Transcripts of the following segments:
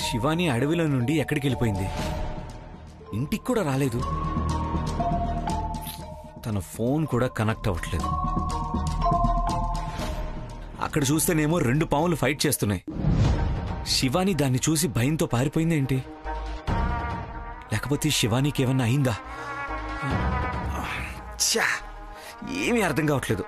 శివాని అడవిలో నుండి ఎక్కడికి వెళ్ళిపోయింది? ఇంటికి కూడా రాలేదు. తన ఫోన్ కూడా కనెక్ట్ అవ్వట్లేదు. అక్కడ చూస్తేనేమో 2 పాములు ఫైట్ చేస్తున్నాయి. శివాని దాన్ని చూసి భయంతో పారిపోయిందేంటి? లేకపోతే శివానికి ఏమన్నా అయిందా? ఏమీ అర్థం కావట్లేదు.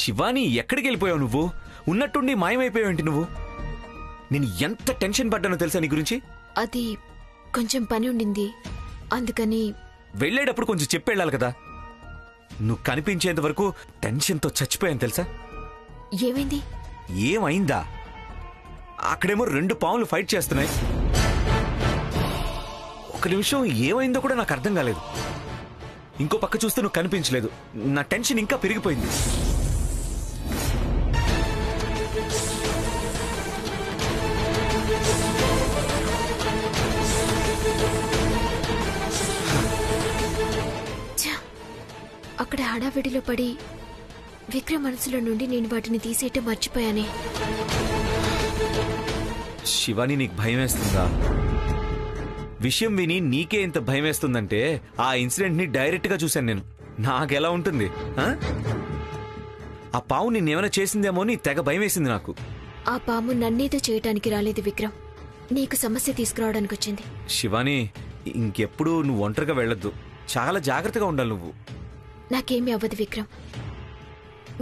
శివాని, ఎక్కడికి వెళ్ళిపోయావు నువ్వు? ఉన్నట్టుండి మాయమైపోయావేంటి నువ్వు? నేను ఎంత టెన్షన్ పడ్డానో తెలుసా నీ గురించి? అది కొంచెం పని ఉండింది, అందుకని. వెళ్ళేటప్పుడు కొంచెం చెప్పెళ్ళాలి కదా. నువ్వు కనిపించేంత వరకు టెన్షన్తో చచ్చిపోయాను తెలుసా. ఏమైంది? ఏమైందా? అక్కడేమో 2 పాములు ఫైట్ చేస్తున్నాయి. ఒక నిమిషం ఏమైందో కూడా నాకు అర్థం కాలేదు. ఇంకో పక్క చూస్తే నువ్వు కనిపించలేదు. నా టెన్షన్ ఇంకా పెరిగిపోయింది. అక్కడ హడావిడిలో పడి విక్రమ్ మనసులో నుండి నేను వాటిని తీసేయటం మర్చిపోయానే. శివాని, నీకు భయం వేస్తుందా? విషయం విని నీకే ఇంత భయం వేస్తుందంటే ఆ ఇన్సిడెంట్ ని డైరెక్ట్ గా చూశాను నేను. నాకెలా ఉంటుంది? ఆ పాము నిన్నేమైనా చేసిందేమో అని తెగ భయం వేసింది నాకు. ఆ పాము నన్నేదో చేయటానికి రాలేదు విక్రమ్, నీకు సమస్య తీసుకురావడానికి వచ్చింది. శివాని, ఇంకెప్పుడు నువ్వు ఒంటరిగా వెళ్ళొద్దు. చాలా జాగ్రత్తగా ఉండాలి నువ్వు. నాకేమీ అవ్వదు విక్రమ్,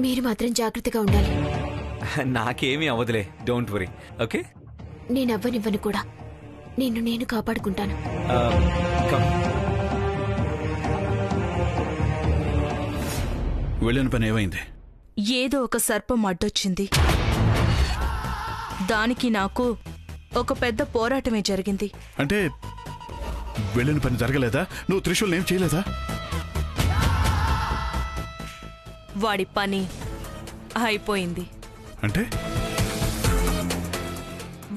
మీరు మాత్రం జాగ్రత్తగా ఉండాలి. నాకేమీ అవ్వదులే, డోంట్ వరీ. ఓకే? నేను అవ్వనివ్వను కూడా. నేను కాపాడుకుంటాను. వెళ్ళిన పని ఏమైంది? ఏదో ఒక సర్పం అడ్డొచ్చింది. దానికి నాకు ఒక పెద్ద పోరాటమే జరిగింది. అంటే వెళ్ళిన పని జరగలేదా? నువ్వు త్రిశూల్ని ఏం చేయలేదా? వాడి పని అయిపోయింది. అంటే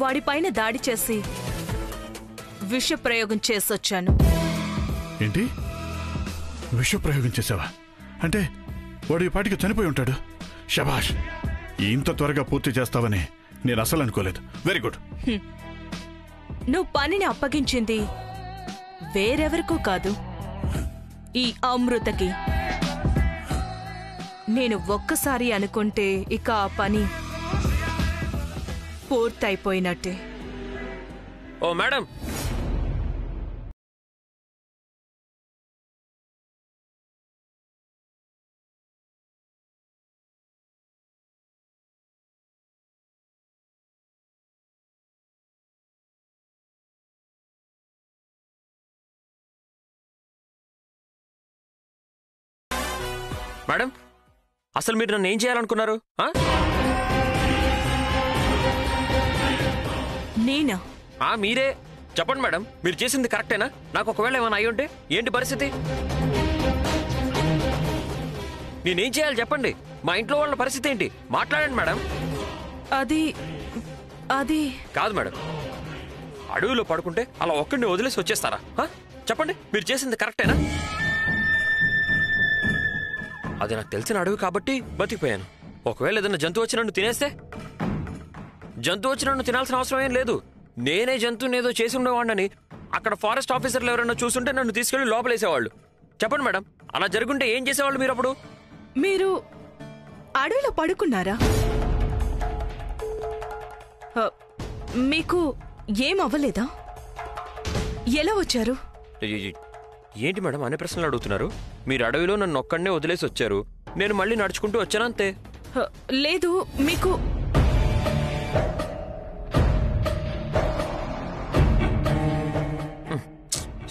వాడిపైన దాడి చేసి విషప్రయోగం చేసొచ్చాను. ఏంటి? విషప్రయోగం చేసావా? అంటే వాడు ఈ పాటికి చనిపోయి ఉంటాడు. శభాష్! ఇంత త్వరగా పూర్తి చేస్తావని నేను అసలు అనుకోలేదు. Very good. నువ్వు పనిని అప్పగించింది వేరెవరికో కాదు, ఈ అమృతకి. నేను ఒక్కసారి అనుకుంటే ఇక ఆ పని పూర్తయిపోయినట్టే. ఓ మేడం, మేడం, అసలు మీరు నన్ను ఏం చేయాలనుకున్నారు? నేనా? మీరే చెప్పండి మేడం. మీరు చేసింది కరెక్టేనా? నాకు ఒకవేళ ఏమైనా అయి ఉంటే ఏంటి పరిస్థితి? నేనేం చేయాలి చెప్పండి. మా ఇంట్లో వాళ్ళ పరిస్థితి ఏంటి? మాట్లాడండి మేడం. అది కాదు మేడం, అడవిలో పడుకుంటే అలా ఒక్కడిని వదిలేసి వచ్చేస్తారా? చెప్పండి, మీరు చేసింది కరెక్టేనా? అది నాకు తెలిసిన అడవి కాబట్టి బతికిపోయాను. ఒకవేళ ఏదైనా జంతువు వచ్చి నన్ను తినేస్తే? జంతువు వచ్చి నన్ను తినాల్సిన అవసరం ఏం లేదు. నేనే జంతువుని ఏదో చేసి ఉండేవాడిని అక్కడ ఫారెస్ట్ ఆఫీసర్లు ఎవరైనా చూస్తుంటే నన్ను తీసుకెళ్లి లోపలేసేవాళ్ళు. చెప్పండి మేడం, అలా జరుగుంటే ఏం చేసేవాళ్ళు మీరు అప్పుడు? మీరు అడవిలో పడుకున్నారా? మీకు ఏం అవ్వలేదా? ఎలా వచ్చారు? ఏంటి మేడం అనే ప్రశ్నలు అడుగుతున్నారు? మీరు అడవిలో నన్ను ఒక్కడనే వదిలేసి వచ్చారు, నేను మళ్ళీ నడుచుకుంటూ వచ్చానంతే. లేదు, మీకు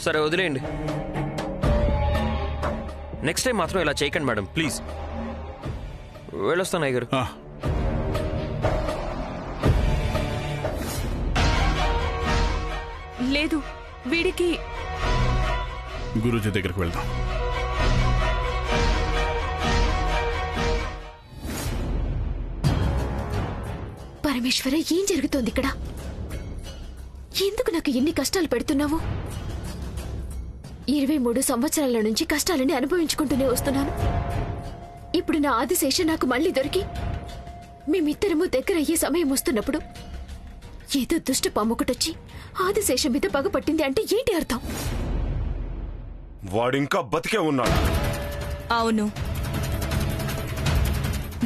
సరే వదిలేయండి. నెక్స్ట్ టైం మాత్రం ఇలా చేయకండి మేడం, ప్లీజ్. వెళ్ళొస్తాను అయ్యగారు. లేదు, వీడికి గురూజీ దగ్గరికి వెళ్దాం. పరమేశ్వర, ఏం జరుగుతోంది ఇక్కడ? ఎందుకు నాకు ఎన్ని కష్టాలు పెడుతున్నావు? 23 సంవత్సరాల నుంచి కష్టాలని అనుభవించుకుంటూనే వస్తున్నాను. ఇప్పుడు నా ఆదిశేష నాకు మళ్ళీ దొరికి మేమిద్దరము దగ్గర అయ్యే సమయం వస్తున్నప్పుడు ఏదో దుష్ట పాముకుటొచ్చి ఆదిశేషం మీద పగపట్టింది అంటే ఏంటి అర్థం? వాడింకా బతికే ఉన్నాడు. అవును,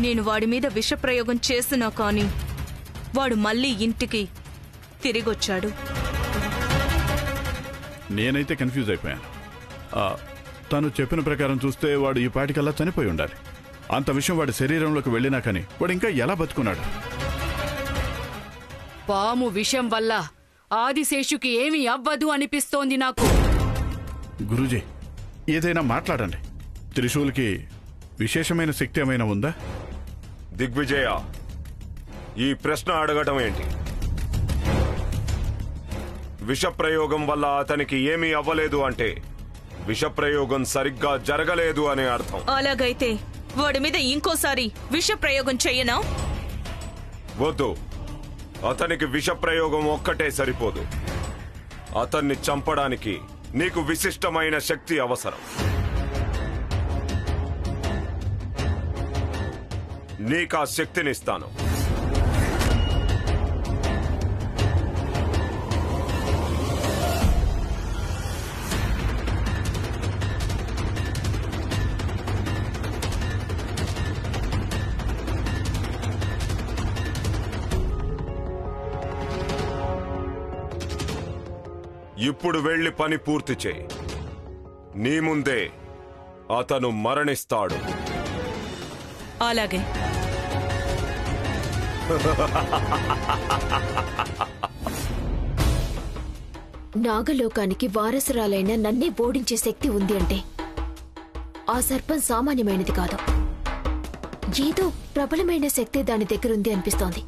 నేను వాడి మీద విషప్రయోగం చేసినా కానీ వాడు మళ్ళీ ఇంటికి తిరిగొచ్చాడు. నేనైతే కన్ఫ్యూజ్ అయిపోయాను. తను చెప్పిన ప్రకారం చూస్తే వాడు ఈ పాటికల్లా చనిపోయి ఉండాలి. అంత విషయం వాడి శరీరంలోకి వెళ్ళినా కానీ వాడు ఇంకా ఎలా బతుకున్నాడు? పాము విషం వల్ల ఆదిశేషుకి ఏమీ అవ్వదు అనిపిస్తోంది నాకు. గురూజీ, ఏదైనా మాట్లాడండి. త్రిశూల్కి విశేషమైన శక్తి ఏమైనా ఉందా? దిగ్విజయ, ఈ ప్రశ్న అడగటం ఏంటి? విషప్రయోగం వల్ల అతనికి ఏమీ అవ్వలేదు అంటే విషప్రయోగం సరిగ్గా జరగలేదు అనే అర్థం. అలాగైతే వాడి మీద ఇంకోసారి విషప్రయోగం చెయ్యనా? వద్దు, అతనికి విషప్రయోగం ఒక్కటే సరిపోదు. అతన్ని చంపడానికి నీకు విశిష్టమైన శక్తి అవసరం. నీకా శక్తినిస్తాను. ఇప్పుడు వెళ్లి పని పూర్తి చేయి. నీ ముందే అతను మరణిస్తాడు. అలాగే. నాగలోకానికి వారసురాలైన నన్నే ఓడించే శక్తి ఉంది అంటే ఆ సర్పం సామాన్యమైనది కాదు. ఏదో ప్రబలమైన శక్తి దాని దగ్గరుంది అనిపిస్తోంది.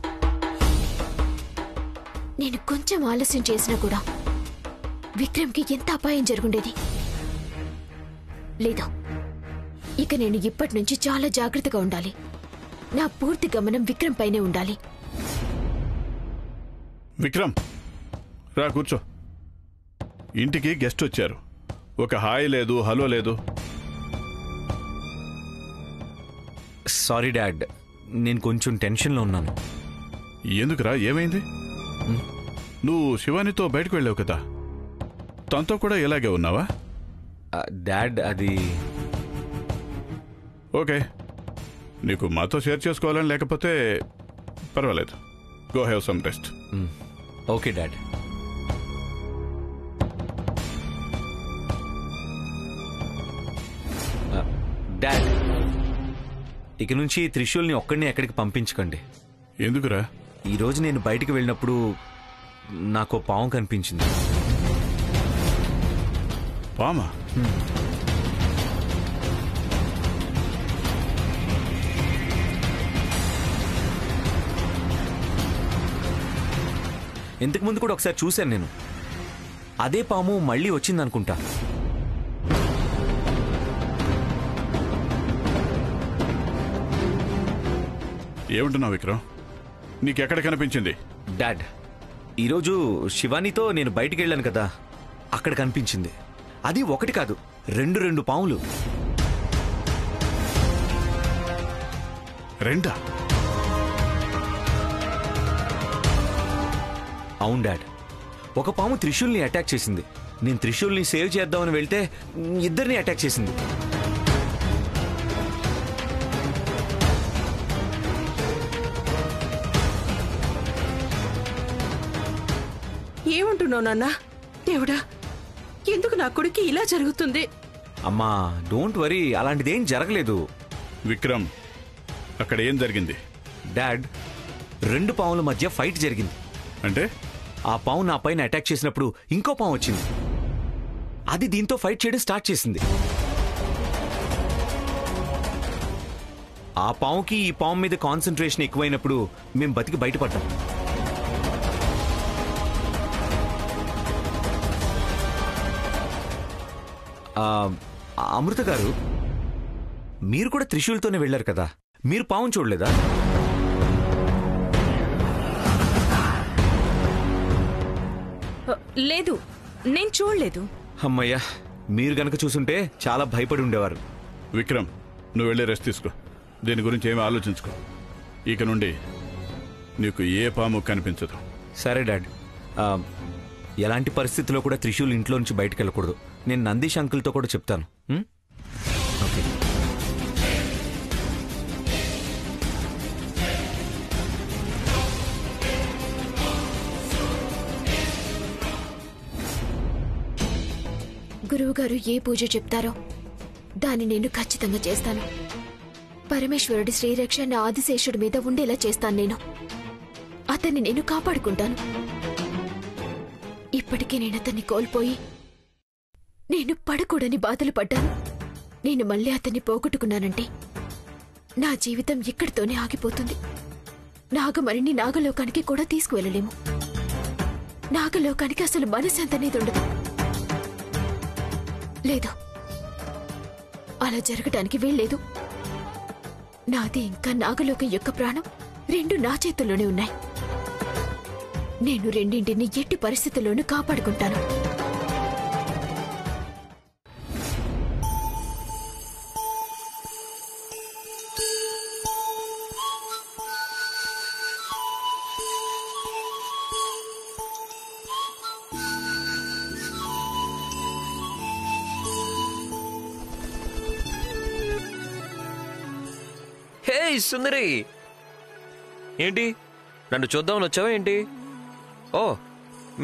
నేను కొంచెం ఆలస్యం చేసినా కూడా విక్రమ్కి ఎంత అపాయం జరుగుండేది. లేదా ఇక నేను ఇప్పటి నుంచి చాలా జాగ్రత్తగా ఉండాలి. నా పూర్తి గమనం విక్రమ్ పైనే ఉండాలి. విక్రమ్, రా కూర్చో. ఇంటికి గెస్ట్ వచ్చారు. ఒక హాయ్ లేదు, హలో లేదు. సారీ డాడ్, నేను కొంచెం టెన్షన్లో ఉన్నాను. ఎందుకురా, ఏమైంది? నువ్వు శివానితో బయటకు వెళ్ళావు కదా, తనతో కూడా ఇలాగే ఉన్నావా? డాడ్, అది ఓకే, నీకు మాతో షేర్ చేసుకోవాలని లేకపోతే పర్వాలేదు. Go have some rest. Okay dad. Dad, ఇక నుంచి త్రిశూల్ని ఒక్కడిని ఎక్కడికి పంపించకండి. ఎందుకురా? ఈరోజు నేను బయటికి వెళ్ళినప్పుడు నాకు పాము కనిపించింది. పామా? ఇంతకు ముందు కూడా ఒకసారి చూశాను నేను. అదే పాము మళ్ళీ వచ్చిందనుకుంటా. ఏమంటున్నావు విక్రమ్? నీకెక్కడ కనిపించింది? డాడ్, ఈరోజు శివానితో నేను బయటికి వెళ్ళాను కదా, అక్కడ కనిపించింది. అది ఒకటి కాదు, రెండు పాములు. రెండా? అవును డాడ్, ఒక పాము త్రిశూల్ని అటాక్ చేసింది. నేను త్రిశూల్ని సేవ్ చేద్దామని వెళ్తే ఇద్దరిని అటాక్ చేసింది. ఏమంటున్నావు నాన్న? దేవుడా, ఎందుకు నా కొడుకు ఇలా జరుగుతుంది? అమ్మా, డోంట్ వరీ, అలాంటిదేం జరగలేదు. విక్రమ్, అక్కడ ఏం జరిగింది? డాడ్, రెండు పాముల మధ్య ఫైట్ జరిగింది. అంటే ఆ పాము నా పైన అటాక్ చేసినప్పుడు ఇంకో పాము వచ్చింది. అది దీంతో ఫైట్ చేయడం స్టార్ట్ చేసింది. ఆ పాముకి ఈ పాము మీద కాన్సన్ట్రేషన్ ఎక్కువైనప్పుడు మేం బతికి బయటపడ్డాం. అమృత గారు, మీరు కూడా త్రిశూల్తోనే వెళ్లారు కదా, మీరు పావును చూడలేదా? లేదు, నేను చూడలేదు. అమ్మయ్యా, మీరు గనక చూసుంటే చాలా భయపడి ఉండేవారు. విక్రమ్, నువ్వు వెళ్ళి రెస్ట్ తీసుకో. దీని గురించి ఏమీ ఆలోచించుకో. ఇక నుండి నీకు ఏ పాము కనిపించదు. సరే డాడ్. ఎలాంటి పరిస్థితుల్లో కూడా త్రిశూల్ ఇంట్లో నుంచి బయటకు వెళ్ళకూడదు. నేను నందీష్ అంకుల్తో కూడా చెప్తాను. ఓకే. గురువుగారు ఏ పూజ చెప్తారో దాన్ని నేను ఖచ్చితంగా చేస్తాను. పరమేశ్వరుడి శ్రీరక్ష నా ఆదిశేషుడి మీద ఉండేలా చేస్తాను. నేను అతన్ని నేను కాపాడుకుంటాను. ఇప్పటికే నేను అతన్ని కోల్పోయి నేను పడకూడని బాధలు పడ్డాను. నేను మళ్ళీ అతన్ని పోగొట్టుకున్నానంటే నా జీవితం ఇక్కడితోనే ఆగిపోతుంది. నాగమరిని నాగలోకానికి కూడా తీసుకువెళ్ళలేము. నాగలోకానికి అసలు మనశ్శాంతి అనేది ఉండదు. లేదు, అలా జరగటానికి వీల్లేదు. నాది ఇంకా నాగలోకం యొక్క ప్రాణం రెండు నా చేతుల్లోనే ఉన్నాయి. నేను రెండింటిని ఎట్టి పరిస్థితుల్లోనూ కాపాడుకుంటాను. హే సుందరి, ఏంటి నన్ను చూద్దామని వచ్చావా ఏంటి? ఓ,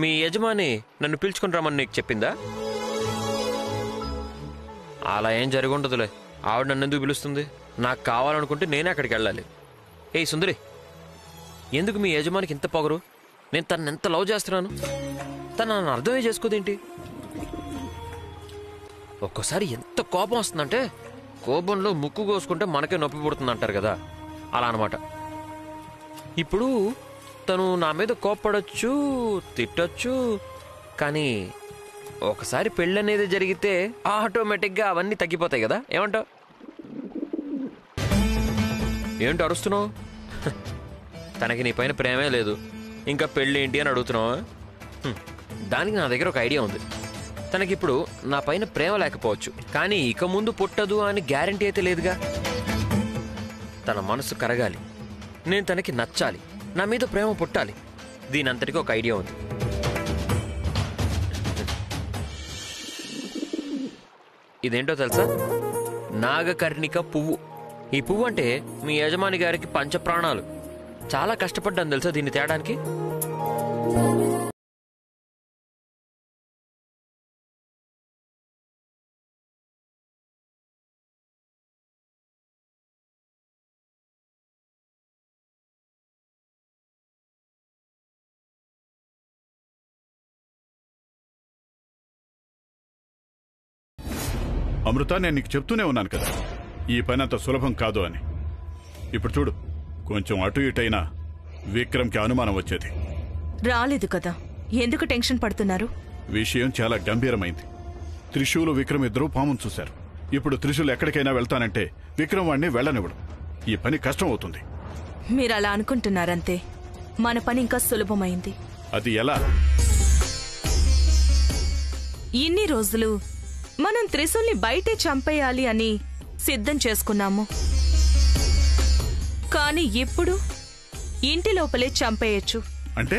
మీ యజమాని నన్ను పిలుచుకుని రమ్మని నీకు చెప్పిందా? అలా ఏం జరిగి ఉండదులే. ఆవిడ నన్ను ఎందుకు పిలుస్తుంది? నాకు కావాలనుకుంటే నేనే అక్కడికి వెళ్ళాలి. ఏ సుందరి, ఎందుకు మీ యజమానికి ఇంత పొగరు? నేను తను ఎంత లవ్ చేస్తున్నాను, తను నన్ను అర్థమే చేసుకోదేంటి? ఒక్కోసారి ఎంత కోపం వస్తుందంటే కోపంలో ముక్కు కోసుకుంటే మనకే నొప్పి పుడుతుంది అంటారు కదా, అలా అనమాట. ఇప్పుడు తను నా మీద కోప్పడచ్చు, తిట్టచ్చు, కానీ ఒకసారి పెళ్ళి అనేది జరిగితే ఆటోమేటిక్గా అవన్నీ తగ్గిపోతాయి కదా. ఏమంటావు? ఏంటి అరుస్తున్నావు? తనకి నీ పైన ప్రేమే లేదు, ఇంకా పెళ్ళి ఏంటి అని అడుగుతున్నావా? దానికి నా దగ్గర ఒక ఐడియా ఉంది. తనకిప్పుడు నా పైన ప్రేమ లేకపోవచ్చు, కానీ ఇక ముందు పుట్టదు అని గ్యారంటీ అయితే లేదుగా. తన మనసు కరగాలి, నేను తనకి నచ్చాలి, నా మీద ప్రేమ పుట్టాలి. దీనంతటికీ ఒక ఐడియా ఉంది. ఇదేంటో తెలుసా? నాగకర్ణిక పువ్వు. ఈ పువ్వు అంటే మీ యజమాని గారికి పంచప్రాణాలు. చాలా కష్టపడ్డాను తెలుసా దీన్ని తేడానికి. అమృత, నేను నీకు చెప్తూనే ఉన్నాను కదా ఈ పని అంత సులభం కాదు అని. ఇప్పుడు చూడు, కొంచెం అటు ఇటైనా విక్రమ్కి అనుమానం వచ్చేది. రాలేదు కదా, ఎందుకు టెన్షన్ పడుతున్నారు? విషయం చాలా గంభీరమైంది. త్రిశూలు విక్రమ్ ఇద్దరూ పామును చూశారు. ఇప్పుడు త్రిశూలు ఎక్కడికైనా వెళ్తానంటే విక్రమ్ వాడిని వెళ్ళనివ్వడు. ఈ పని కష్టం అవుతుంది. మీరు అలా అనుకుంటున్నారంతే. మన పని ఇంకా సులభమైంది. అది ఎలా? ఇన్ని రోజులు మనం త్రిశూల్ని బయటే చంపేయాలి అని సిద్ధం చేసుకున్నాము, కానీ ఇప్పుడు ఇంటి లోపలే చంపేయచ్చు. అంటే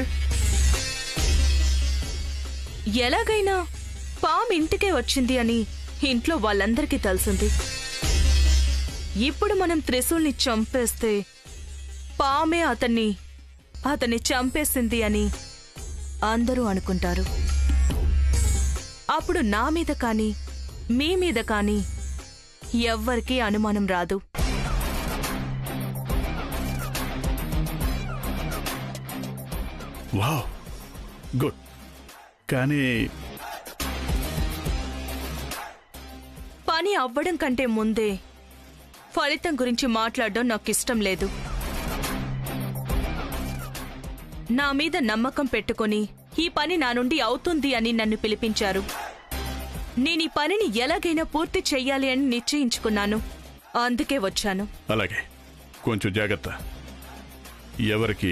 ఎలాగైనా పాము ఇంటికే వచ్చింది అని ఇంట్లో వాళ్ళందరికీ తెలిసింది. ఇప్పుడు మనం త్రిశూల్ని చంపేస్తే పామే అతన్ని చంపేసింది అని అందరూ అనుకుంటారు. అప్పుడు నా మీద కానీ మీ మీద కానీ ఎవ్వరికీ అనుమానం రాదు. Wow, good. కానీ పని అవ్వడం కంటే ముందే ఫలితం గురించి మాట్లాడడం నాకు ఇష్టం లేదు. నా మీద నమ్మకం పెట్టుకొని ఈ పని నా నుండి అవుతుంది అని నన్ను పిలిపించారు. నేను ఈ పనిని ఎలాగైనా పూర్తి చెయ్యాలి అని నిశ్చయించుకున్నాను, అందుకే వచ్చాను. అలాగే, కొంచెం జాగ్రత్త. ఎవరికి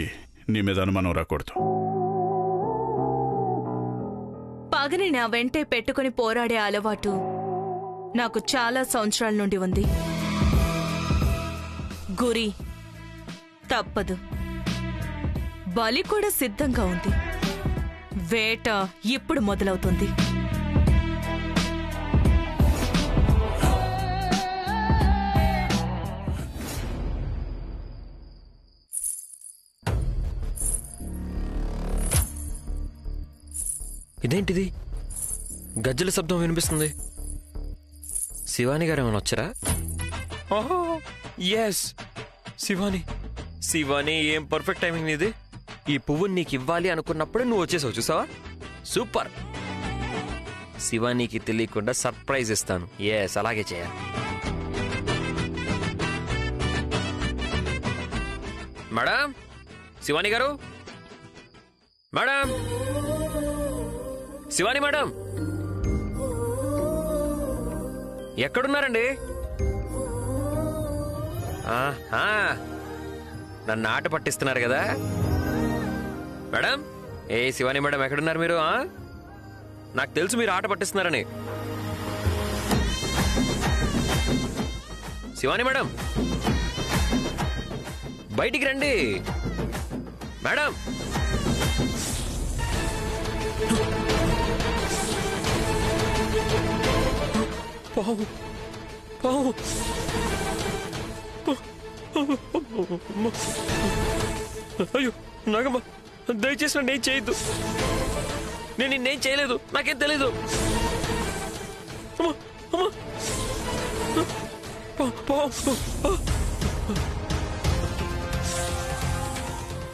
నీ మీద అనుమానం రాకూడదు. పగని నా వెంటే పెట్టుకుని పోరాడే అలవాటు నాకు చాలా సంవత్సరాల నుండి ఉంది. గురి తప్పదు, బలి కూడా సిద్ధంగా ఉంది. వేట ఇప్పుడు మొదలవుతుంది. ఇదేంటిది? గజ్జల శబ్దం వినిపిస్తుంది. శివాని గారు ఏమైనా వచ్చారా? ఎస్, శివాని. శివాని, ఏం పర్ఫెక్ట్ టైమింగ్ ఇది. ఈ పువ్వుని నీకు ఇవ్వాలి అనుకున్నప్పుడే నువ్వు వచ్చేసావు, చూసావా? సూపర్. శివానికి తెలియకుండా సర్ప్రైజ్ ఇస్తాను. ఎస్, అలాగే చేయాలి. మేడం, శివాని గారు, మేడం, శివాని మేడం, ఎక్కడున్నారండి? నన్ను ఆట పట్టిస్తున్నారు కదా మేడం. ఏ శివాని మేడం, ఎక్కడున్నారు మీరు? నాకు తెలుసు మీరు ఆట పట్టిస్తున్నారని. శివాని మేడం, బయటికి రండి మేడం. పావు పావు. అయ్యో నాగమ్మ, దయచేసి నన్ను ఏం చేయొద్దు. నేను నిన్నేం చేయలేదు, నాకేం తెలీదు.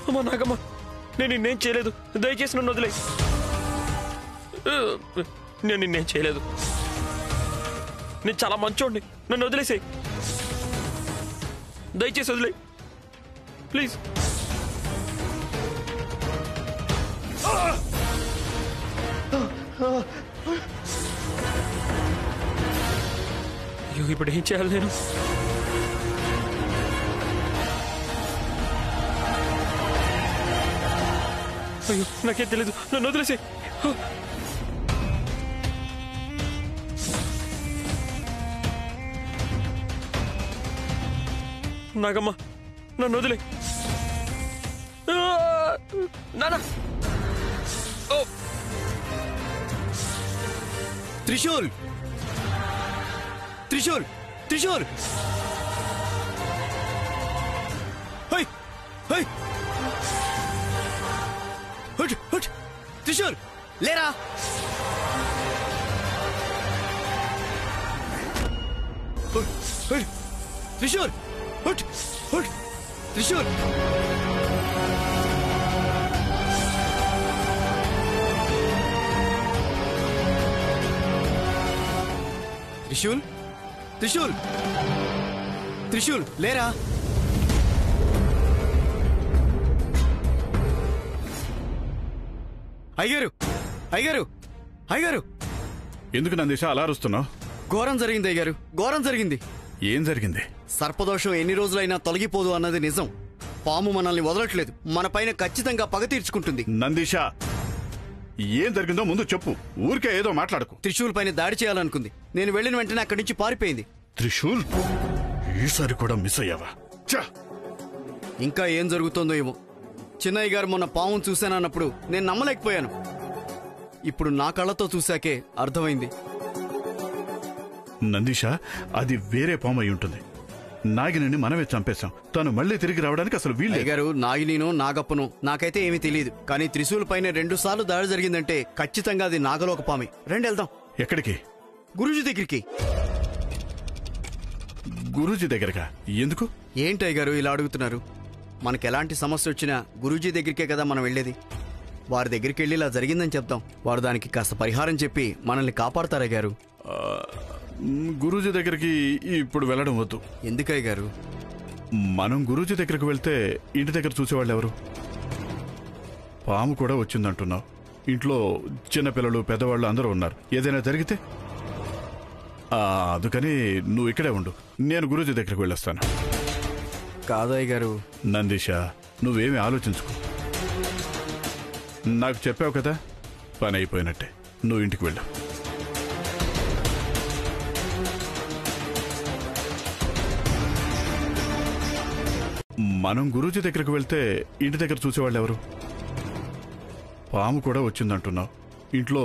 అమ్మా నాగమ్మ, నేను నిన్నేం చేయలేదు, దయచేసి నన్ను వదిలే. నేను నిన్నేం చేయలేదు, నేను చాలా మంచోడిని, నన్ను వదిలేసాయి. దయచేసి వదిలే ప్లీజ్. అయ్యో, ఇప్పుడు ఏం చేయాలి నేను? అయ్యో, నాకేం తెలీదు, నన్ను వదిలేసాయి. నాగమ్మ, నన్ను వదిలే. నానా, ఓ త్రిశూల్, త్రిశూల్, త్రిశూల్. హై హై, హట్ హట్. త్రిశూల్ లేరా? త్రిశూల్, హట్ హట్. త్రిశూల్, త్రిశూల్, త్రిశూల్, త్రిశూల్ లేరా? అయ్యారు, అయ్యారు, అయ్యారు. ఎందుకు నందీష అలా అరుస్తున్నావు? ఘోరం జరిగింది అయ్యారు, ఘోరం జరిగింది. ఏం జరిగింది? సర్పదోషం ఎన్ని రోజులైనా తొలగిపోదు అన్నది నిజం. పాము మనల్ని వదలట్లేదు, మన పైన ఖచ్చితంగా పగ తీర్చుకుంటుంది. నందీష, ఏం జరిగిందో ముందు చెప్పు, ఊరికే ఏదో మాట్లాడకు. త్రిశూల్ పైన దాడి చేయాలనుకుంది. నేను వెళ్ళిన వెంటనే అక్కడి నుంచి పారిపోయింది. త్రిశూల్, ఈసారి కూడా మిస్ అయ్యావా? ఇంకా ఏం జరుగుతుందో ఏమో. చిన్నయ్య గారు మొన్న పామును చూశానన్నప్పుడు నేను నమ్మలేకపోయాను. ఇప్పుడు నా కళ్ళతో చూశాకే అర్థమైంది. నందీష, అది వేరే పాము అయి ఉంటుంది. నాగిని మనమే చంపేశాం. తను మళ్ళీ తిరిగి రావడానికి అసలు వీలు గారు. నాగినినో నాగప్పనో నాకైతే ఏమీ తెలియదు, కానీ త్రిశూల్ పైన 2 సార్లు దాడి జరిగిందంటే ఖచ్చితంగా అది నాగలోక పామే. రండి వెళ్దాం. ఎక్కడికి? గురూజీ దగ్గరికి. గురూజీ దగ్గరగా? ఎందుకు? ఏంటయ్య గారు ఇలా అడుగుతున్నారు? మనకెలాంటి సమస్య వచ్చినా గురూజీ దగ్గరికే కదా మనం వెళ్ళేది. వారి దగ్గరికి వెళ్ళి ఇలా జరిగిందని చెప్తాం. వారు దానికి కాస్త పరిహారం చెప్పి మనల్ని కాపాడతారయ్య గారు. గురూజీ దగ్గరికి ఇప్పుడు వెళ్ళడం వద్దు. ఎందుకయ్య గారు? మనం గురూజీ దగ్గరకు వెళ్తే ఇంటి దగ్గర చూసేవాళ్ళు ఎవరు? పాము కూడా వచ్చిందంటున్నావు. ఇంట్లో చిన్నపిల్లలు, పెద్దవాళ్ళు అందరూ ఉన్నారు. ఏదైనా జరిగితే అందుకని నువ్వు ఇక్కడే ఉండు. నేను గురూజీ దగ్గరకు వెళ్ళొస్తాను. కాదయ్య గారు. నందీష, నువ్వేమీ ఆలోచించుకో. నాకు చెప్పావు కదా, పని అయిపోయినట్టే. నువ్వు ఇంటికి వెళ్ళు. మనం గురూజీ దగ్గరకు వెళ్తే ఇంటి దగ్గర చూసేవాళ్ళు ఎవరు? పాము కూడా వచ్చిందంటున్నావు. ఇంట్లో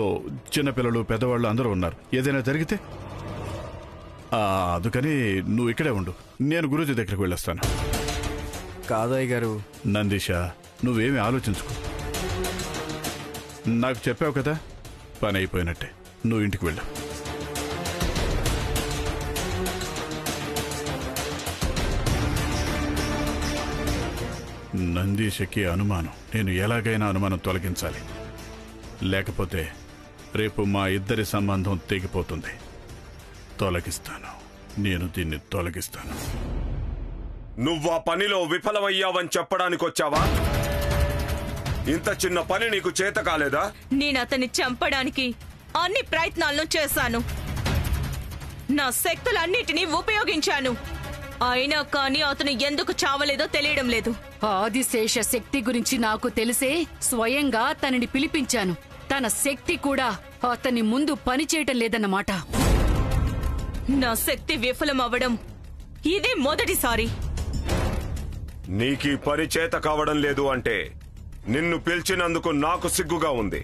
చిన్నపిల్లలు పెద్దవాళ్ళు అందరూ ఉన్నారు. ఏదైనా జరిగితే అందుకని నువ్వు ఇక్కడే ఉండు. నేను గురూజీ దగ్గరకు వెళ్ళొస్తాను. కాదయ్య గారు. నందీష, నువ్వేమీ ఆలోచించుకో. నాకు చెప్పావు కదా, పని అయిపోయినట్టే. నువ్వు ఇంటికి వెళ్ళు. నందీషకి అనుమానం. నేను ఎలాగైనా అనుమానం తొలగించాలి. లేకపోతే రేపు మా ఇద్దరి సంబంధం తెగిపోతుంది. తొలగిస్తాను. నేను దీన్ని తొలగిస్తాను. నువ్వు ఆ పనిలో విఫలమయ్యావని చెప్పడానికి వచ్చావా? ఇంత చిన్న పని నీకు చేత కాలేదా? నేను అతన్ని చంపడానికి అన్ని ప్రయత్నాలను చేశాను. నా శక్తులన్నిటినీ ఉపయోగించాను. అయినా కానీ అతను ఎందుకు చావలేదో తెలియడం లేదు. ఆదిశేష శక్తి గురించి నాకు తెలిసే స్వయంగా తనని పిలిపించాను. తన శక్తి కూడా అతని ముందు పనిచేయటం లేదన్నమాట. నా శక్తి విఫలమవ్వడం ఇదే మొదటిసారి. నీకీ పని చేత కావడం లేదు అంటే నిన్ను పిలిచినందుకు నాకు సిగ్గుగా ఉంది.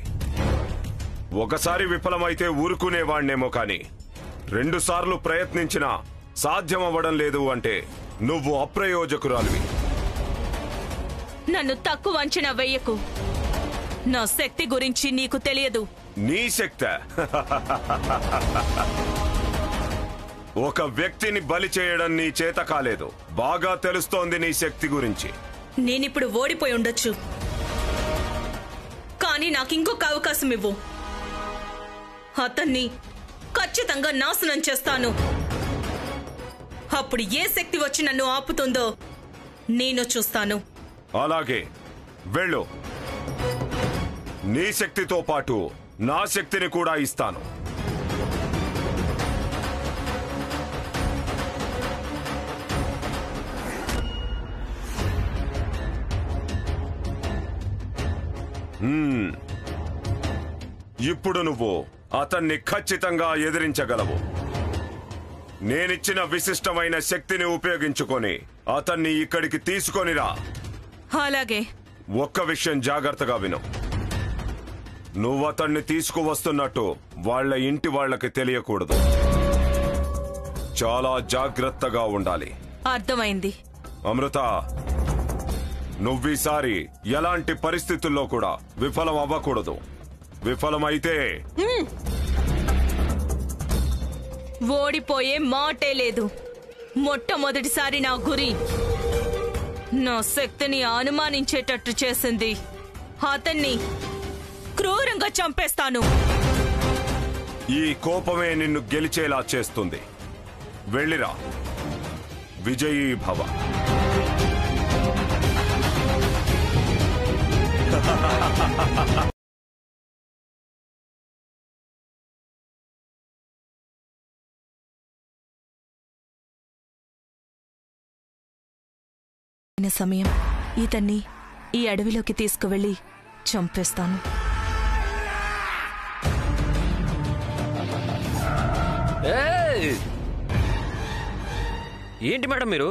ఒకసారి విఫలమైతే ఊరుకునేవాణ్ణేమో కాని 2 సార్లు ప్రయత్నించినా సాధ్యమవ్వడం లేదు అంటే నువ్వు అప్రయోజకురాలివి. నన్ను తక్కువ అంచనా వెయ్యకు. నా శక్తి గురించి నీకు తెలియదు. నీ శక్తి ఒక వ్యక్తిని బలి చేయడం నీ చేత కాలేదు. బాగా తెలుస్తోంది నీ శక్తి గురించి. నేనిప్పుడు ఓడిపోయి ఉండొచ్చు, కానీ నాకు ఇంకొక అవకాశం ఇవ్వు. అతన్ని ఖచ్చితంగా నాశనం చేస్తాను. అప్పుడు ఏ శక్తి వచ్చి నన్ను ఆపుతుందో నేను చూస్తాను. అలాగే వెళ్ళు. నీ శక్తితో పాటు నా శక్తిని కూడా ఇస్తాను. ఇప్పుడు నువ్వు అతన్ని ఖచ్చితంగా ఎదిరించగలవు. నేనిచ్చిన విశిష్టమైన శక్తిని ఉపయోగించుకొని అతన్ని ఇక్కడికి తీసుకొనిరా. అలాగే. ఒక్క విషయం జాగ్రత్తగా విను. నువ్వు అతన్ని తీసుకువస్తున్నట్టు వాళ్ళ ఇంటి వాళ్ళకి తెలియకూడదు. చాలా జాగ్రత్తగా ఉండాలి. అర్థమైంది. అమృత, నువ్వీసారి ఎలాంటి పరిస్థితుల్లో కూడా విఫలం అవ్వకూడదు. విఫలమైతే ఓడిపోయే మాటే లేదు. మొట్టమొదటిసారి నా గురి నా శక్తిని అనుమానించేటట్టు చేసింది. అతన్ని క్రూరంగా చంపేస్తాను. ఈ కోపమే నిన్ను గెలిచేలా చేస్తుంది. వెళ్ళిరా. విజయీ భవ. సమయం. ఇతన్ని ఈ అడవిలోకి తీసుకువెళ్ళి చంపేస్తాను. ఏంటి మేడం మీరు?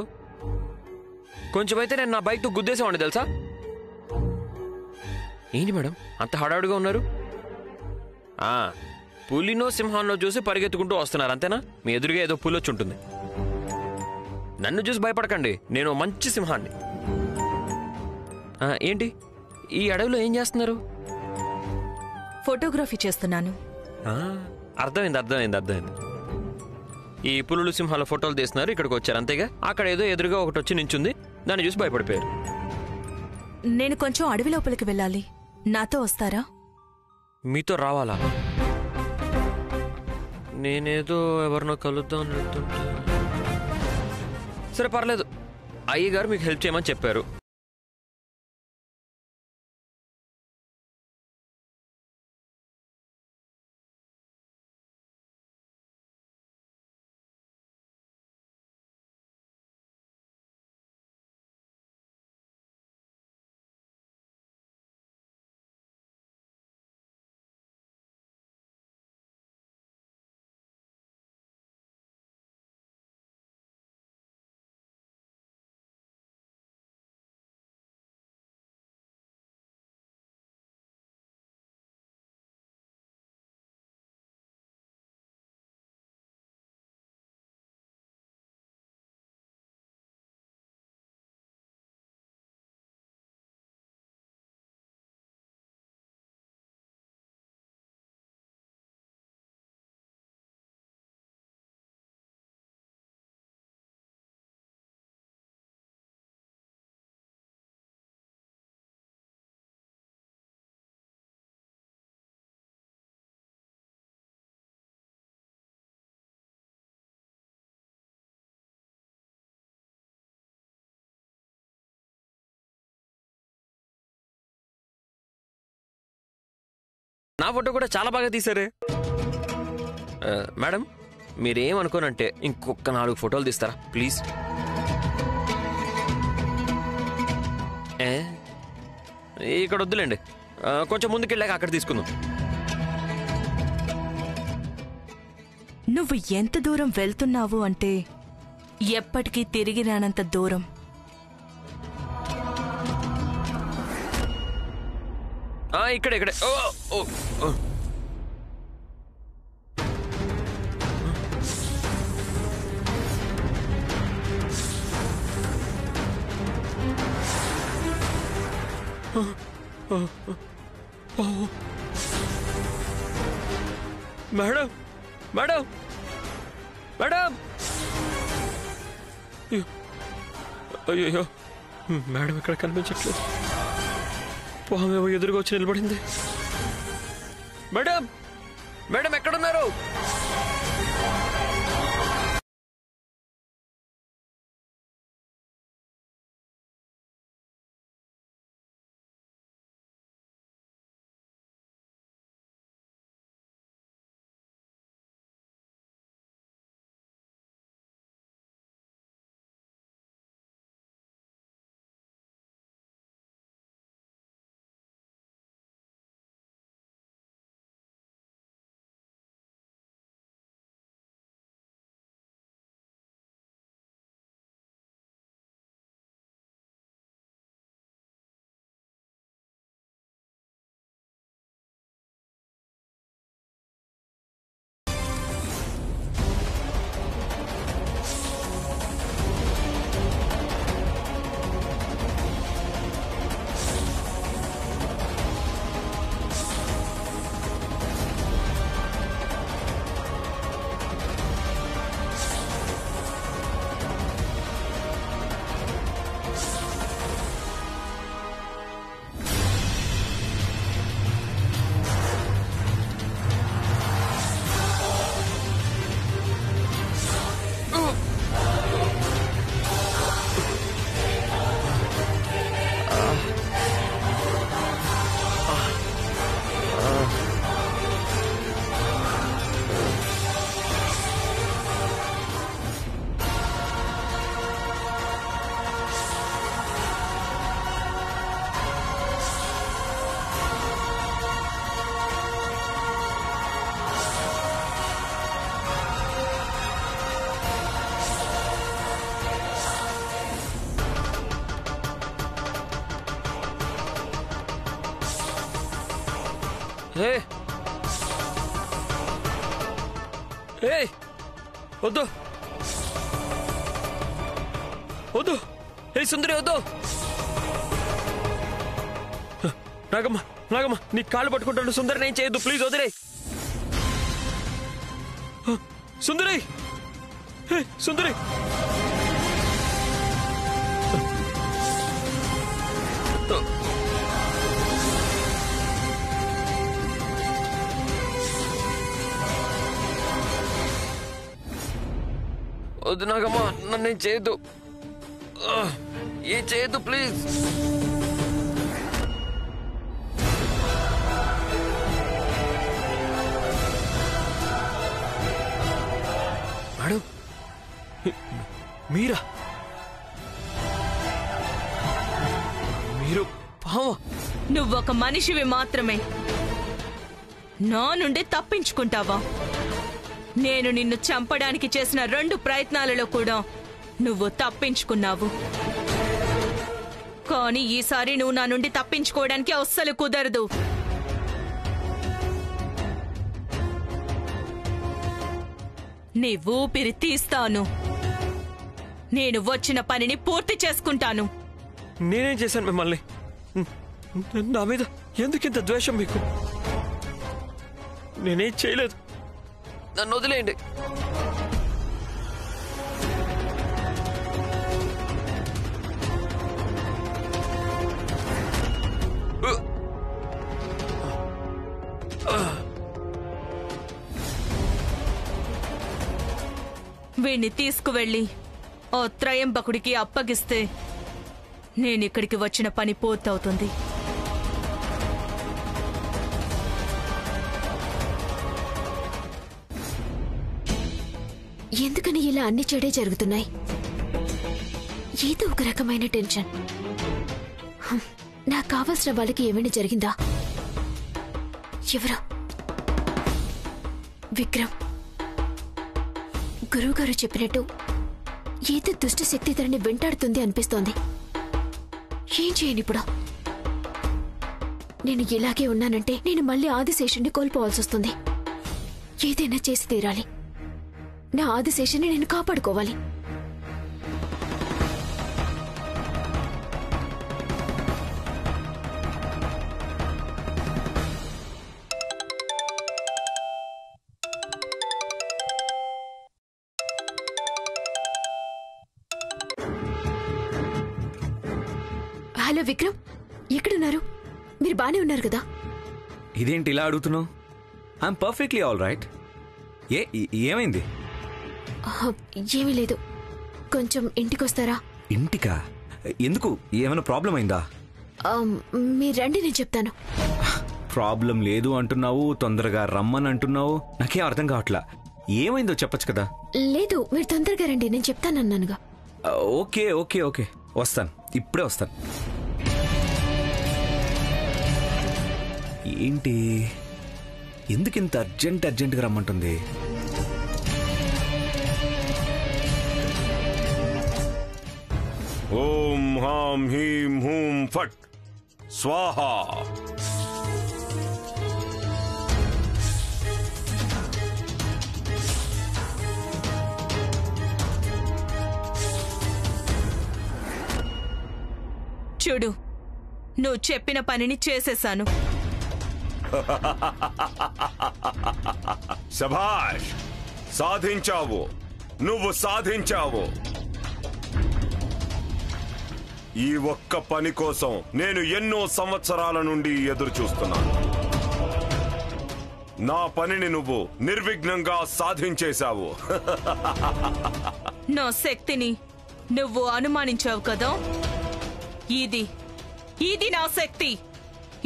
కొంచెం అయితే నేను నా బైక్తో గుద్దేసేవాడిని తెలుసా? ఏంటి మేడం అంత హడావుడిగా ఉన్నారు? పులినో సింహాన్నో చూసి పరిగెత్తుకుంటూ వస్తున్నారు అంతేనా? మీ ఎదురుగా ఏదో పులి వచ్చి ఉంటుంది. నన్ను చూసి భయపడకండి, నేను మంచి సింహాన్ని. ఏంటి ఈ అడవిలో ఏం చేస్తున్నారు? ఫోటోగ్రఫీ చేస్తున్నాను. అర్థమైంది. ఈ పులులు సింహాల ఫోటోలు తీస్తున్నారు, ఇక్కడికి వచ్చారు అంతేగా? అక్కడ ఏదో ఎదురుగా ఒకటి వచ్చి నించుంది, దాన్ని చూసి భయపడిపోయారు. నేను కొంచెం అడవి లోపలికి వెళ్ళాలి. నాతో వస్తారా? మీతో రావాలా? నేనేదో ఎవరినో కలుద్దాం అనుకుంటుంటే. సరే పర్లేదు, అయ్యగారు మీకు హెల్ప్ చేయమని చెప్పారు. నా ఫోటో కూడా చాలా బాగా తీశారే. మేడం మీరేమనుకోనంటే ఇంకొక 4 ఫోటోలు తీస్తారా ప్లీజ్? ఇక్కడ వద్దులేండి, కొంచెం ముందుకెళ్ళాక అక్కడ తీసుకుందాం. నువ్వు ఎంత దూరం వెళ్తున్నావు అంటే ఎప్పటికీ తిరిగి రానంత దూరం. ఇక్కడే ఇక్కడే. మేడం మేడం మేడం, అయ్యో మేడం ఇక్కడ కనిపించట్లేదు. పామేమో ఎదురుగా వచ్చి నిలబడింది. మేడం మేడం ఎక్కడున్నారు? వద్దు వద్దు, ఏ సుందరి వద్దు. నాగమ్మ నాగమ్మ నీ కాళ్ళు పట్టుకుంటాను. సుందరి నేను చేయొద్దు ప్లీజ్, వదిలే. సుందరి సుందరి వద్దు నాగమ్మ, నన్ను ఏం చేయొద్దు, ఏం చేయొద్దు ప్లీజ్. మేడం మీరా? మీరు పావా? నువ్వొక మనిషివి మాత్రమే. నా నుండి తప్పించుకుంటావా? నేను నిన్ను చంపడానికి చేసిన 2 ప్రయత్నాలలో కూడా నువ్వు తప్పించుకున్నావు. కానీ ఈసారి నువ్వు నా నుండి తప్పించుకోవడానికి అస్సలు కుదరదు. నీ ఊపిరి తీస్తాను. నేను వచ్చిన పనిని పూర్తి చేసుకుంటాను. నేనేం చేశాను మిమ్మల్ని? నా మీద ఎందుకింత ద్వేషం మీకు? నేనేం చేయలేదు, నన్ను వదిలేయండి. వీణ్ణి తీసుకువెళ్ళి ఓ త్రయంబకుడికి అప్పగిస్తే నేనిక్కడికి వచ్చిన పని పూర్తవుతుంది. ఎందుకని ఇలా అన్ని చెడే జరుగుతున్నాయి? ఏదో ఒక రకమైన టెన్షన్. నాకు కావాల్సిన వాళ్ళకి ఏమైనా జరిగిందా? ఎవరు? విక్రమ్. గురువుగారు చెప్పినట్టు ఏదో దుష్ట శక్తి తనని వెంటాడుతుంది అనిపిస్తోంది. ఏం చేయను ఇప్పుడు? నేను ఇలాగే ఉన్నానంటే నేను మళ్ళీ ఆదిశేషుణ్ణి కోల్పోవాల్సి వస్తుంది. ఏదైనా చేసి తీరాలి. నా ఆదిశేషుని నేను కాపాడుకోవాలి. హలో విక్రమ్, ఎక్కడున్నారు? మీరు బానే ఉన్నారు కదా? ఇదేంటి ఇలా అడుగుతున్నావు? I'm perfectly all right. ఏమైంది? ఏమీ లేదు. కొంచెం ఇంటికొస్తారా? ఇంటికా? ఎందుకు? ఏమైనా ప్రాబ్లం అయిందా? మీరు రండి, నేను చెప్తాను. ప్రాబ్లం లేదు అంటున్నావు, తొందరగా రమ్మని అంటున్నావు. నాకేం అర్థం కావట్లా. ఏమైందో చెప్పచ్చు కదా? లేదు, మీరు తొందరగా రండి, నేను చెప్తానన్నానుగా. ఓకే ఓకే ఓకే, వస్తాను, ఇప్పుడే వస్తాను. ఏంటి ఎందుకింత అర్జెంటుగా రమ్మంటుంది? ఓం హాం హీం హూం ఫట్ స్వాహా. చూడు, నువ్వు చెప్పిన పనిని చేసేశాను. శభాష్, సాధించావు, నువ్వు సాధించావు. ఈ ఒక్క పని కోసం నేను ఎన్నో సంవత్సరాల నుండి ఎదురు చూస్తున్నాను. నా పనిని నువ్వు నిర్విఘ్నంగా సాధించేశావు. నా శక్తిని నువ్వు అనుమానించావు కదా? ఇది నా శక్తి,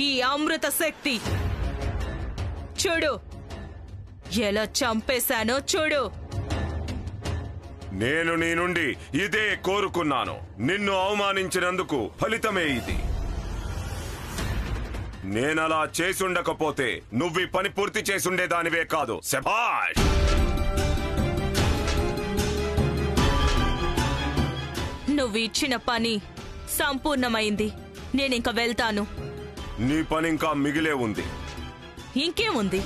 ఈ అమృత శక్తి. చూడు ఎలా చంపేశానో చూడు. నేను నీ నుండి ఇదే కోరుకున్నాను. నిన్ను అవమానించినందుకు ఫలితమే ఇది. నేనలా చేసుండకపోతే నువ్వు ఈ పని పూర్తి చేసుండేదానివే కాదు. శభాష్. నువ్వు ఇచ్చిన పని సంపూర్ణమైంది. నేనింక వెళ్తాను. నీ పని ఇంకా మిగిలే ఉంది. ఇంకేముంది?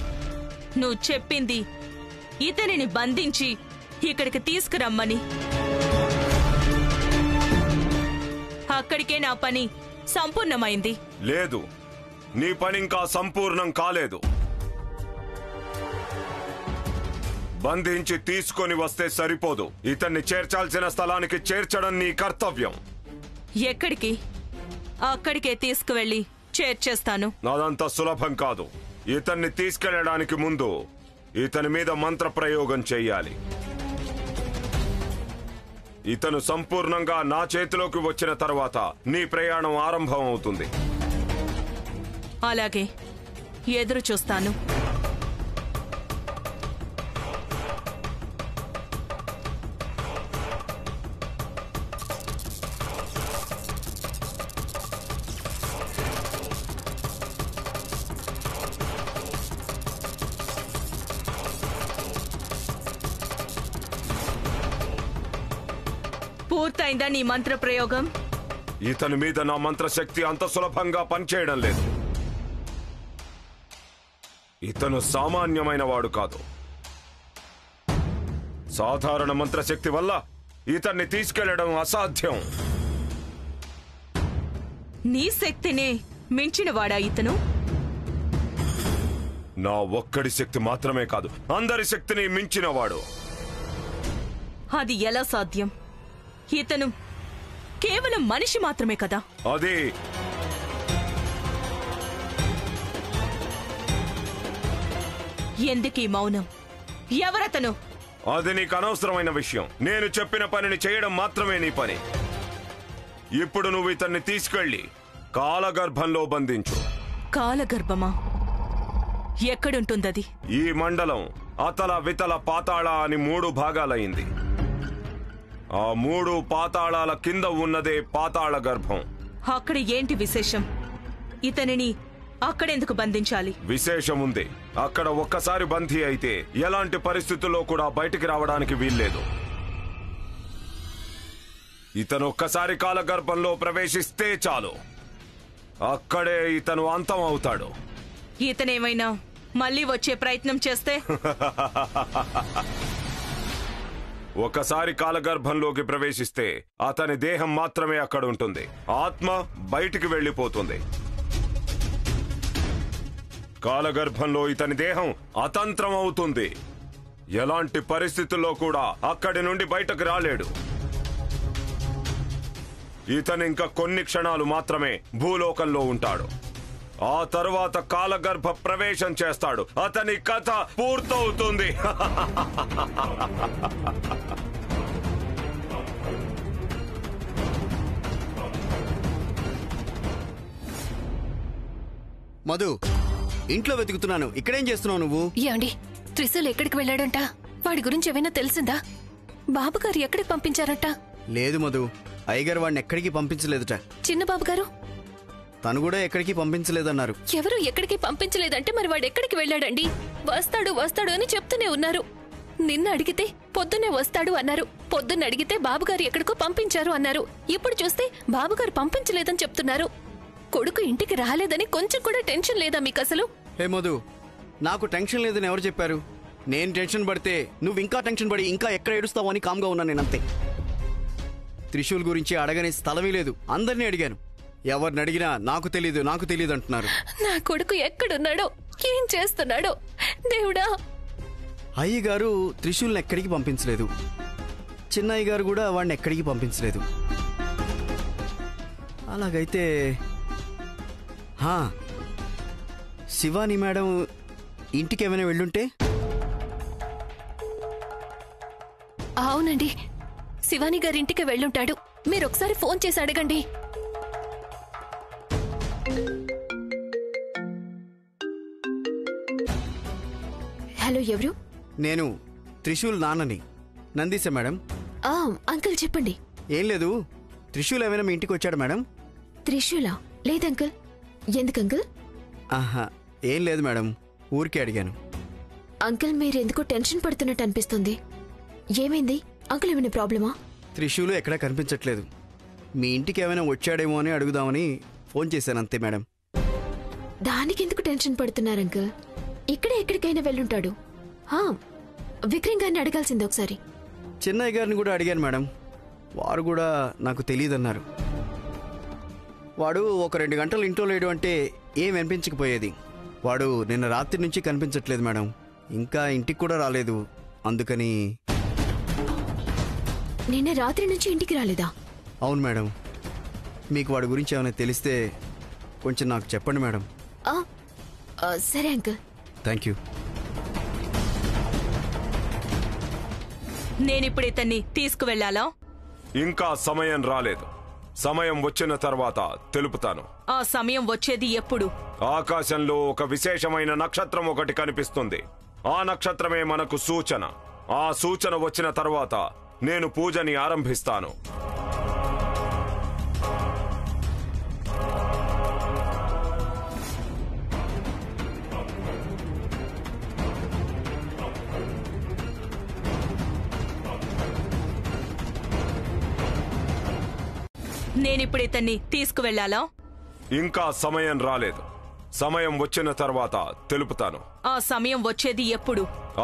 నువ్వు చెప్పింది ఇతనిని బంధించి ఇక్కడికి తీసుకురమ్మని. అక్కడికే నా పని సంపూర్ణమైంది. లేదు, నీ పని ఇంకా సంపూర్ణం కాలేదు. బంధించి తీసుకొని వస్తే సరిపోదు. ఇతన్ని చేర్చాల్సిన స్థలానికి చేర్చడం నీ కర్తవ్యం. ఎక్కడికి? అక్కడికే తీసుకువెళ్ళి చేర్చేస్తాను. నాదంత సులభం కాదు. ఇతన్ని తీసుకెళ్లడానికి ముందు ఇతని మీద మంత్ర ప్రయోగం చెయ్యాలి. ఇతను సంపూర్ణంగా నా చేతిలోకి వచ్చిన తర్వాత నీ ప్రయాణం ఆరంభం అవుతుంది. అలాగే, ఎదురు చూస్తాను. పూర్తయిందా నీ మంత్ర ప్రయోగం? ఇతని మీద నా మంత్రశక్తి అంత సులభంగా పనిచేయడం లేదు. ఇతను సామాన్యమైన వాడు కాదు. సాధారణ మంత్రశక్తి వల్ల ఇతన్ని తీసుకెళ్లడం అసాధ్యం. నీ శక్తినే మించినవాడా ఇతను? నా ఒక్కడి శక్తి మాత్రమే కాదు, అందరి శక్తిని మించినవాడు. అది ఎలా సాధ్యం? ఇతను కేవలం మనిషి మాత్రమే కదా. అది ఎందుకీ మౌనం? ఎవరతను? అది నీకు అనవసరమైన విషయం. నేను చెప్పిన పనిని చేయడం మాత్రమే నీ పని. ఇప్పుడు నువ్వు ఇతన్ని తీసుకెళ్లి కాలగర్భంలో బంధించు. కాలగర్భమా? ఎక్కడుంటుందది? ఈ మండలం అతల వితల పాతాళ అని 3 భాగాలైంది. ఆ 3 పాతాళాల కింద ఉన్నదే పాతాళ గర్భం. అక్కడ ఏంటి విశేషం? ఇతనిని అక్కడెందుకు బంధించాలి? విశేషముంది. అక్కడ ఒక్కసారి బందీ అయితే ఎలాంటి పరిస్థితుల్లో కూడా బయటికి రావడానికి వీల్లేదు. ఇతను ఒక్కసారి కాలగర్భంలో ప్రవేశిస్తే చాలు, అక్కడే ఇతను అంతం అవుతాడు. ఇతనేమైనా మళ్ళీ వచ్చే ప్రయత్నం చేస్తే? ఒకసారి కాలగర్భంలోకి ప్రవేశిస్తే అతని దేహం మాత్రమే అక్కడ ఉంటుంది, ఆత్మ బయటికి వెళ్ళిపోతుంది. కాలగర్భంలో ఇతని దేహం అతంత్రం అవుతుంది. ఎలాంటి పరిస్థితుల్లో కూడా అక్కడి నుండి బయటకు రాలేడు. ఇతను ఇంకా కొన్ని క్షణాలు మాత్రమే భూలోకంలో ఉంటాడు. ఆ తరువాత కాలగర్భ ప్రవేశం చేస్తాడు. అతని కథ పూర్తవుతుంది. మధు, ఇంట్లో వెతుకుతున్నాను. ఇక్కడేం చేస్తున్నావు నువ్వు? ఏమండి, త్రిశూల్ ఎక్కడికి వెళ్ళాడంట? వాడి గురించి ఏమైనా తెలిసిందా? బాబుగారు ఎక్కడికి పంపించారట? లేదు మధు, అయ్యగారు వాడిని ఎక్కడికి పంపించలేదుట. చిన్న బాబుగారు? తను కూడా ఎక్కడికి పంపించలేదన్నారు. ఎవరు ఎక్కడికి పంపించలేదంటే మరి వాడు ఎక్కడికి వెళ్ళాడండి? వస్తాడు వస్తాడు అని చెప్తూనే ఉన్నారు. నిన్న అడిగితే పొద్దున్నే వస్తాడు అన్నారు. పొద్దున్న అడిగితే బాబుగారు ఎక్కడికో పంపించారు అన్నారు. ఇప్పుడు చూస్తే బాబుగారు పంపించలేదని చెప్తున్నారు. కొడుకు ఇంటికి రాలేదని కొంచెం కూడా టెన్షన్ లేదా మీకు అసలు? హే మధు, నాకు టెన్షన్ లేదని ఎవరు చెప్పారు? నేను టెన్షన్ పడితే నువ్వు ఇంకా టెన్షన్ పడి ఇంకా ఎక్కడ ఏడుస్తావు అని కామ్గా ఉన్నాను నేనంతే. త్రిశూల్ గురించి అడగని స్థలమే లేదు. అందరినీ అడిగాను. ఎవరిని అడిగినా నాకు తెలీదు నాకు తెలీదు అంటున్నారు. నా కొడుకు ఎక్కడున్నాడో, ఏం చేస్తున్నాడో దేవుడా! అయ్యగారు త్రిశూల్ని ఎక్కడికి పంపించలేదు. చిన్నయ్య గారు కూడా వాడిని ఎక్కడికి పంపించలేదు. అలాగైతే శివాని మేడం ఇంటికి ఏమైనా వెళ్ళుంటే? అవునండి, శివాని గారి ఇంటికి వెళ్ళుంటాడు. మీరు ఒకసారి ఫోన్ చేసి అడగండి. హలో, ఎవరు? నేను త్రిశూల్ నాన్నని, నందీశ మేడం. అంకుల్ చెప్పండి. ఏం లేదు, త్రిశూల్ ఏమైనా మీ ఇంటికి వచ్చాడు మేడం? త్రిశూలా? లేదంకుల్. ఎందుకు అంకుల్? ఆహా, ఏం లేదు మేడం, ఊరికే అడిగాను. అంకుల్, మీరెందుకో టెన్షన్ పడుతున్నట్టు అనిపిస్తుంది. ఏమైంది అంకుల్? ఏమైనా ప్రాబ్లమా? త్రిశూలు ఎక్కడా కనిపించట్లేదు. మీ ఇంటికి ఏమైనా వచ్చాడేమో అని అడుగుదామని ఫోన్ చేశాను అంతే మేడం. దానికి ఎందుకు టెన్షన్ పడుతున్నారు అంకుల్? ఇక్కడే ఎక్కడికైనా వెళ్ళుంటాడు. విక్రమ్ గారిని అడగాల్సింది ఒకసారి. చిన్నయ్య గారిని కూడా అడిగాను మేడం. వారు కూడా నాకు తెలియదన్నారు. వాడు ఒక 2 గంటలు ఇంట్లో లేడు అంటే ఏం అనిపించకపోయేది. వాడు నిన్న రాత్రి నుంచి కనిపించట్లేదు మేడం. ఇంకా ఇంటికి కూడా రాలేదు. అందుకని. నిన్న రాత్రి నుంచి ఇంటికి రాలేదా? అవును మేడం. మీకు వాడి గురించి ఏమైనా తెలిస్తే కొంచెం నాకు చెప్పండి మేడం. సరే అంకుల్. Thank you. నేనిప్పుడు ఇతన్ని తీసుకువెళ్లాలా? ఇంకా సమయం రాలేదు. సమయం వచ్చిన తర్వాత తెలుపుతాను. ఆ సమయం వచ్చేది ఎప్పుడు? ఆకాశంలో ఒక విశేషమైన నక్షత్రం ఒకటి కనిపిస్తుంది. ఆ నక్షత్రమే మనకు సూచన. ఆ సూచన వచ్చిన తర్వాత నేను పూజని ఆరంభిస్తాను. నేనిప్పుడు ఇతన్ని తీసుకువెళ్లాలా? ఇంకా సమయం రాలేదు. సమయం వచ్చిన తర్వాత తెలుపుతాను. ఆ సమయం వచ్చేది ఎప్పుడు?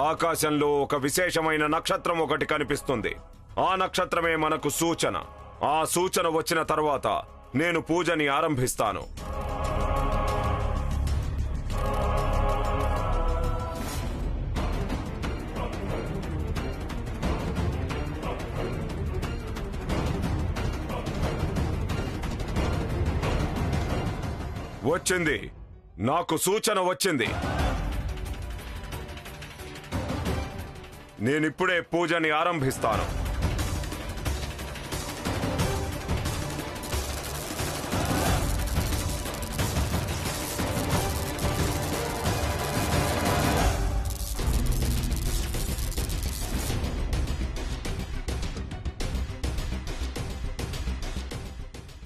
ఆకాశంలో ఒక విశేషమైన నక్షత్రం ఒకటి కనిపిస్తుంది. ఆ నక్షత్రమే మనకు సూచన. ఆ సూచన వచ్చిన తర్వాత నేను పూజని ఆరంభిస్తాను. వచ్చింది, నాకు సూచన వచ్చింది. నేనిప్పుడే పూజని ఆరంభిస్తాను.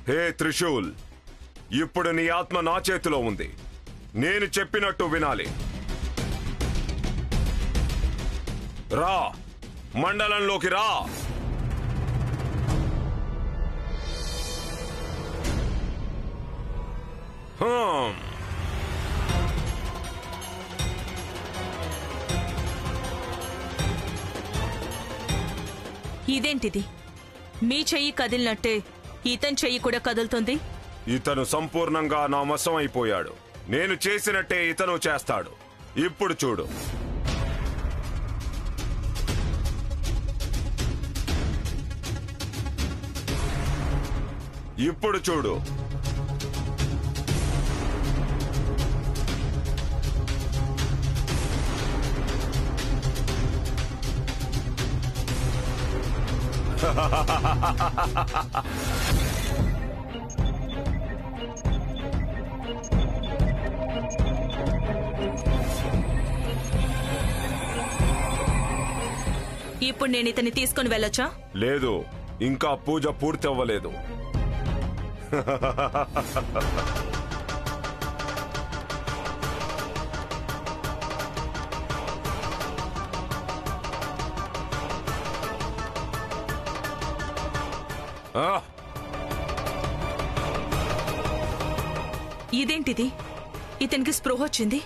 హే త్రిశూల్, ఇప్పుడు నీ ఆత్మ నా చేతిలో ఉంది. నేను చెప్పినట్టు వినాలి. రా, మండలంలోకి రా. ఇదేంటిది? మీ చెయ్యి కదిలినట్టే ఇతని చెయ్యి కూడా కదులుతుంది. ఇతను సంపూర్ణంగా నా వశం అయిపోయాడు. నేను చేసినట్టే ఇతను చేస్తాడు. ఇప్పుడు చూడు. ఇప్పుడు చూడు. ఇప్పుడు నేను ఇతన్ని తీసుకుని వెళ్ళొచ్చా? లేదు, ఇంకా పూజ పూర్తి అవ్వలేదు. ఇదేంటిది? ఇతనికి స్పృహ వచ్చింది.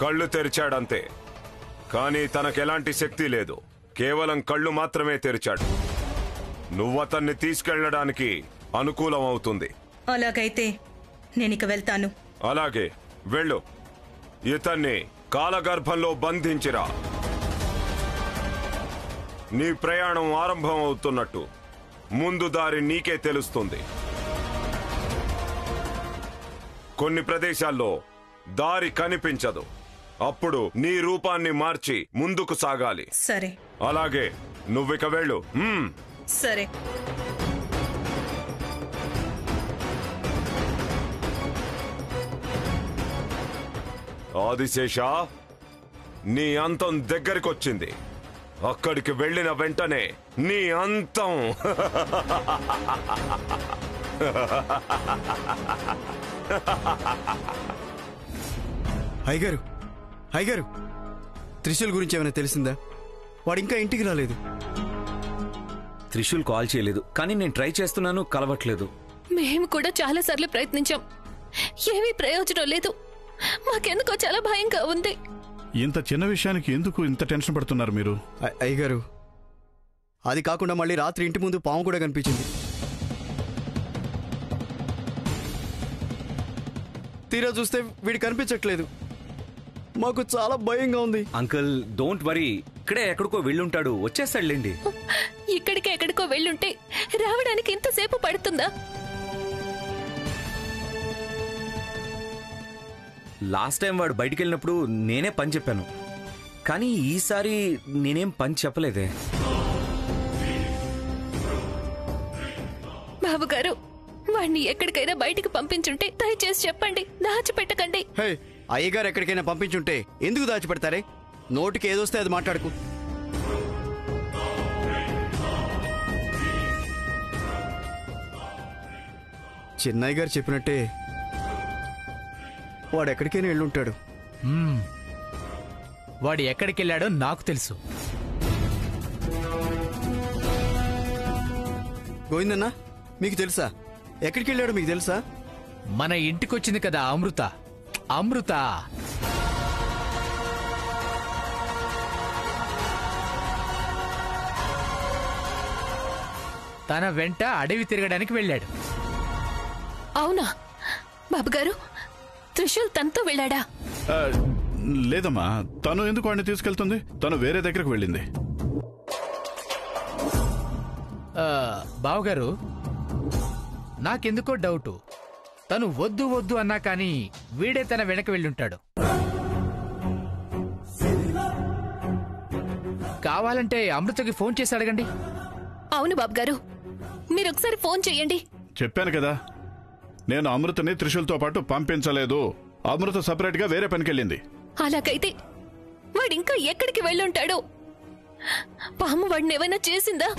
కళ్ళు తెరిచాడంతే, కానీ తనకెలాంటి శక్తి లేదు. కేవలం కళ్ళు మాత్రమే తెరిచాడు. నువ్వతన్ని తీసుకెళ్లడానికి అనుకూలం అవుతుంది. అలాగైతే నేనిక వెళ్తాను. అలాగే వెళ్ళు. ఇతన్ని కాలగర్భంలో బంధించిరా. నీ ప్రయాణం ఆరంభం అవుతున్నట్టు ముందు దారి నీకే తెలుస్తుంది. కొన్ని ప్రదేశాల్లో దారి కనిపించదు. అప్పుడు నీ రూపాన్ని మార్చి ముందుకు సాగాలి. సరే. అలాగే నువ్విక వెళ్ళు. సరే. ఆదిశేష, నీ అంతం దగ్గరికొచ్చింది. అక్కడికి వెళ్ళిన వెంటనే నీ అంతం. అయ్యగారు, అయ్యగారు, త్రిశూల్ గురించి ఏమైనా తెలిసిందా? వాడు ఇంకా ఇంటికి రాలేదు. త్రిశూల్ కాల్ చేయలేదు, కానీ నేను ట్రై చేస్తున్నాను, కలవట్లేదు. మేము కూడా చాలా సార్లు ప్రయత్నించాం. ఏమీ ప్రయోజనం లేదు. మాకెందుకో చాలా భయంగా ఉంది. ఇంత చిన్న విషయానికి ఎందుకు ఇంత టెన్షన్ పడుతున్నారు మీరు? అయ్యగారు, అది కాకుండా మళ్ళీ రాత్రి ఇంటి ముందు పాము కూడా కనిపించింది. తీరా చూస్తే వీడు కనిపించట్లేదు. మాకు చాలా భయంగా ఉంది. Uncle, don't worry. ఇక్కడే ఎక్కడికో వెళ్ళుంటాడు, వచ్చేస్తాడులేండి. ఇక్కడికి ఎక్కడికో వెళ్ళుంటే రావడానికి ఇంతసేపు పడుతుందా? లాస్ట్ టైం వాడు బయటికి వెళ్ళినప్పుడు నేనే పని చెప్పాను, కానీ ఈసారి నేనేం పని చెప్పలేదే. బాబుగారు, వాణ్ణి ఎక్కడికైనా బయటికి పంపించుంటే దయచేసి చెప్పండి, దాచిపెట్టకండి. హే, అయ్యగారు ఎక్కడికైనా పంపించుంటే ఎందుకు దాచిపెడతారే? నోటికి ఏదొస్తే అది మాట్లాడుకు. చిన్నయ్య గారు చెప్పినట్టే వాడు ఎక్కడికైనా వెళ్ళుంటాడు. వాడు ఎక్కడికి వెళ్ళాడో నాకు తెలుసు. గోవిందన్నా, మీకు తెలుసా? ఎక్కడికి వెళ్ళాడో మీకు తెలుసా? మన ఇంటికొచ్చింది కదా అమృత. అమృత తన వెంట అడవి తిరగడానికి వెళ్ళాడు. అవునా బాబుగారు? త్రిశూల్ తనతో వెళ్ళాడా? లేదమ్మా, తను ఎందుకు వాడిని తీసుకెళ్తుంది? తను వేరే దగ్గరకు వెళ్ళింది. బావగారు, నాకెందుకో డౌటు. తను వద్దు వద్దు అన్నా కానీ వీడే తన వెనక వెళ్ళుంటాడు. కావాలంటే అమృతకి ఫోన్ చేసి అడగండి. అవును బాబుగారు, మీరొకసారి ఫోన్ చెయ్యండి. చెప్పాను కదా, నేను అమృతని త్రిశూల్తో పాటు పంపించలేదు. అమృత సపరేట్ గా వేరే పనికెళ్ళింది. అలాగైతే వాడింకా ఎక్కడికి వెళ్ళుంటాడు? పాము వాడిని ఏమైనా చేసిందా?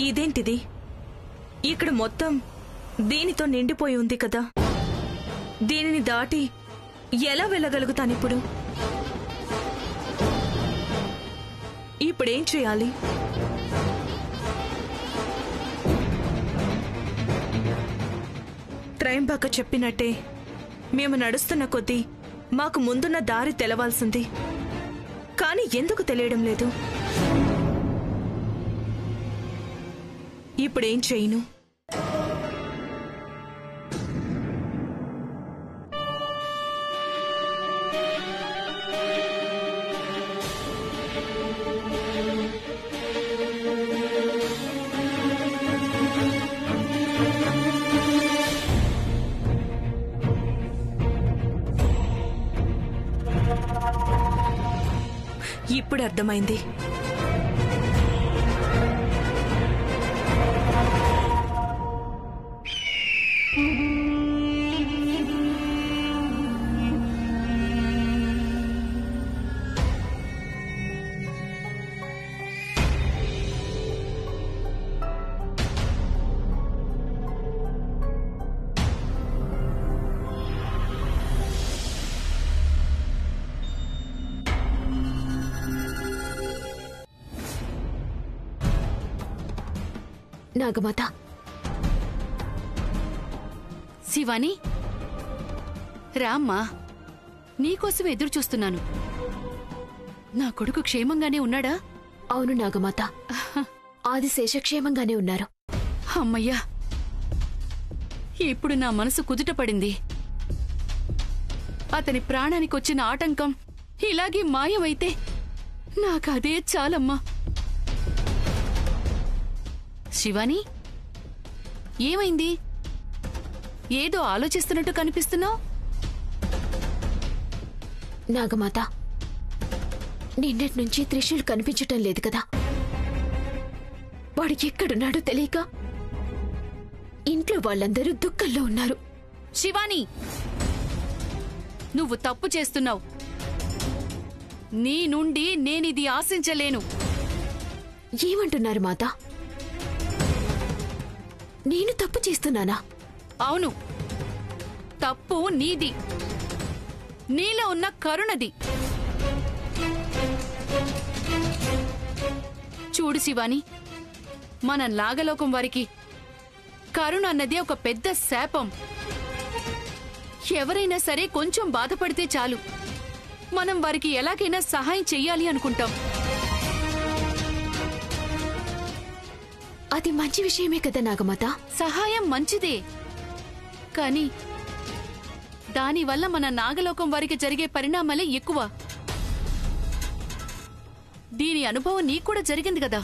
ఇదేంటిది? ఇక్కడ మొత్తం దీనితో నిండిపోయి ఉంది కదా. దీనిని దాటి ఎలా వెళ్ళగలుగుతానిప్పుడు? ఇప్పుడేం చేయాలి? త్రయంబక చెప్పినట్టే మేము నడుస్తున్న కొద్దీ మాకు ముందున్న దారి తెలవాల్సింది. కానీ ఎందుకు తెలియడం లేదు? ఇప్పుడేం చేయను? ఇప్పుడు అర్థమైంది. నాగమాత, శివాని రామ్మా, నీకోసం ఎదురు చూస్తున్నాను. నా కొడుకు క్షేమంగానే ఉన్నాడా? అవును నాగమాత, ఆదిశేష క్షేమంగానే ఉన్నారు. అమ్మయ్యా, ఇప్పుడు నా మనసు కుదుట పడింది. అతని ప్రాణానికొచ్చిన ఆటంకం ఇలాగే మాయమైతే నాకదే చాలమ్మా. శివాని, ఏమైంది? ఏదో ఆలోచిస్తున్నట్టు కనిపిస్తున్నావు. నాగమాత, నిన్నటి నుంచి త్రిశూల్ కనిపించటం లేదు కదా. వాడు ఎక్కడున్నాడో తెలియక ఇంట్లో వాళ్ళందరూ దుఃఖంలో ఉన్నారు. శివాని, నువ్వు తప్పు చేస్తున్నావు. నీ నుండి నేనిది ఆశించలేను. ఏమంటున్నారు మాత? నేను తప్పు చేస్తున్నానా? అవును, తప్పు నీది. నీలో ఉన్న కరుణది. చూడు శివాని, మన నాగలోకం వారికి కరుణ అన్నది ఒక పెద్ద శాపం. ఎవరైనా సరే కొంచెం బాధపడితే చాలు, మనం వారికి ఎలాగైనా సహాయం చెయ్యాలి అనుకుంటాం. అది మంచి విషయమే కదా నాగమాత. సహాయం మంచిదే, కానీ దానివల్ల మన నాగలోకం వారికి జరిగే పరిణామాలే ఎక్కువ. దీని అనుభవం నీకు కూడా జరిగింది కదా.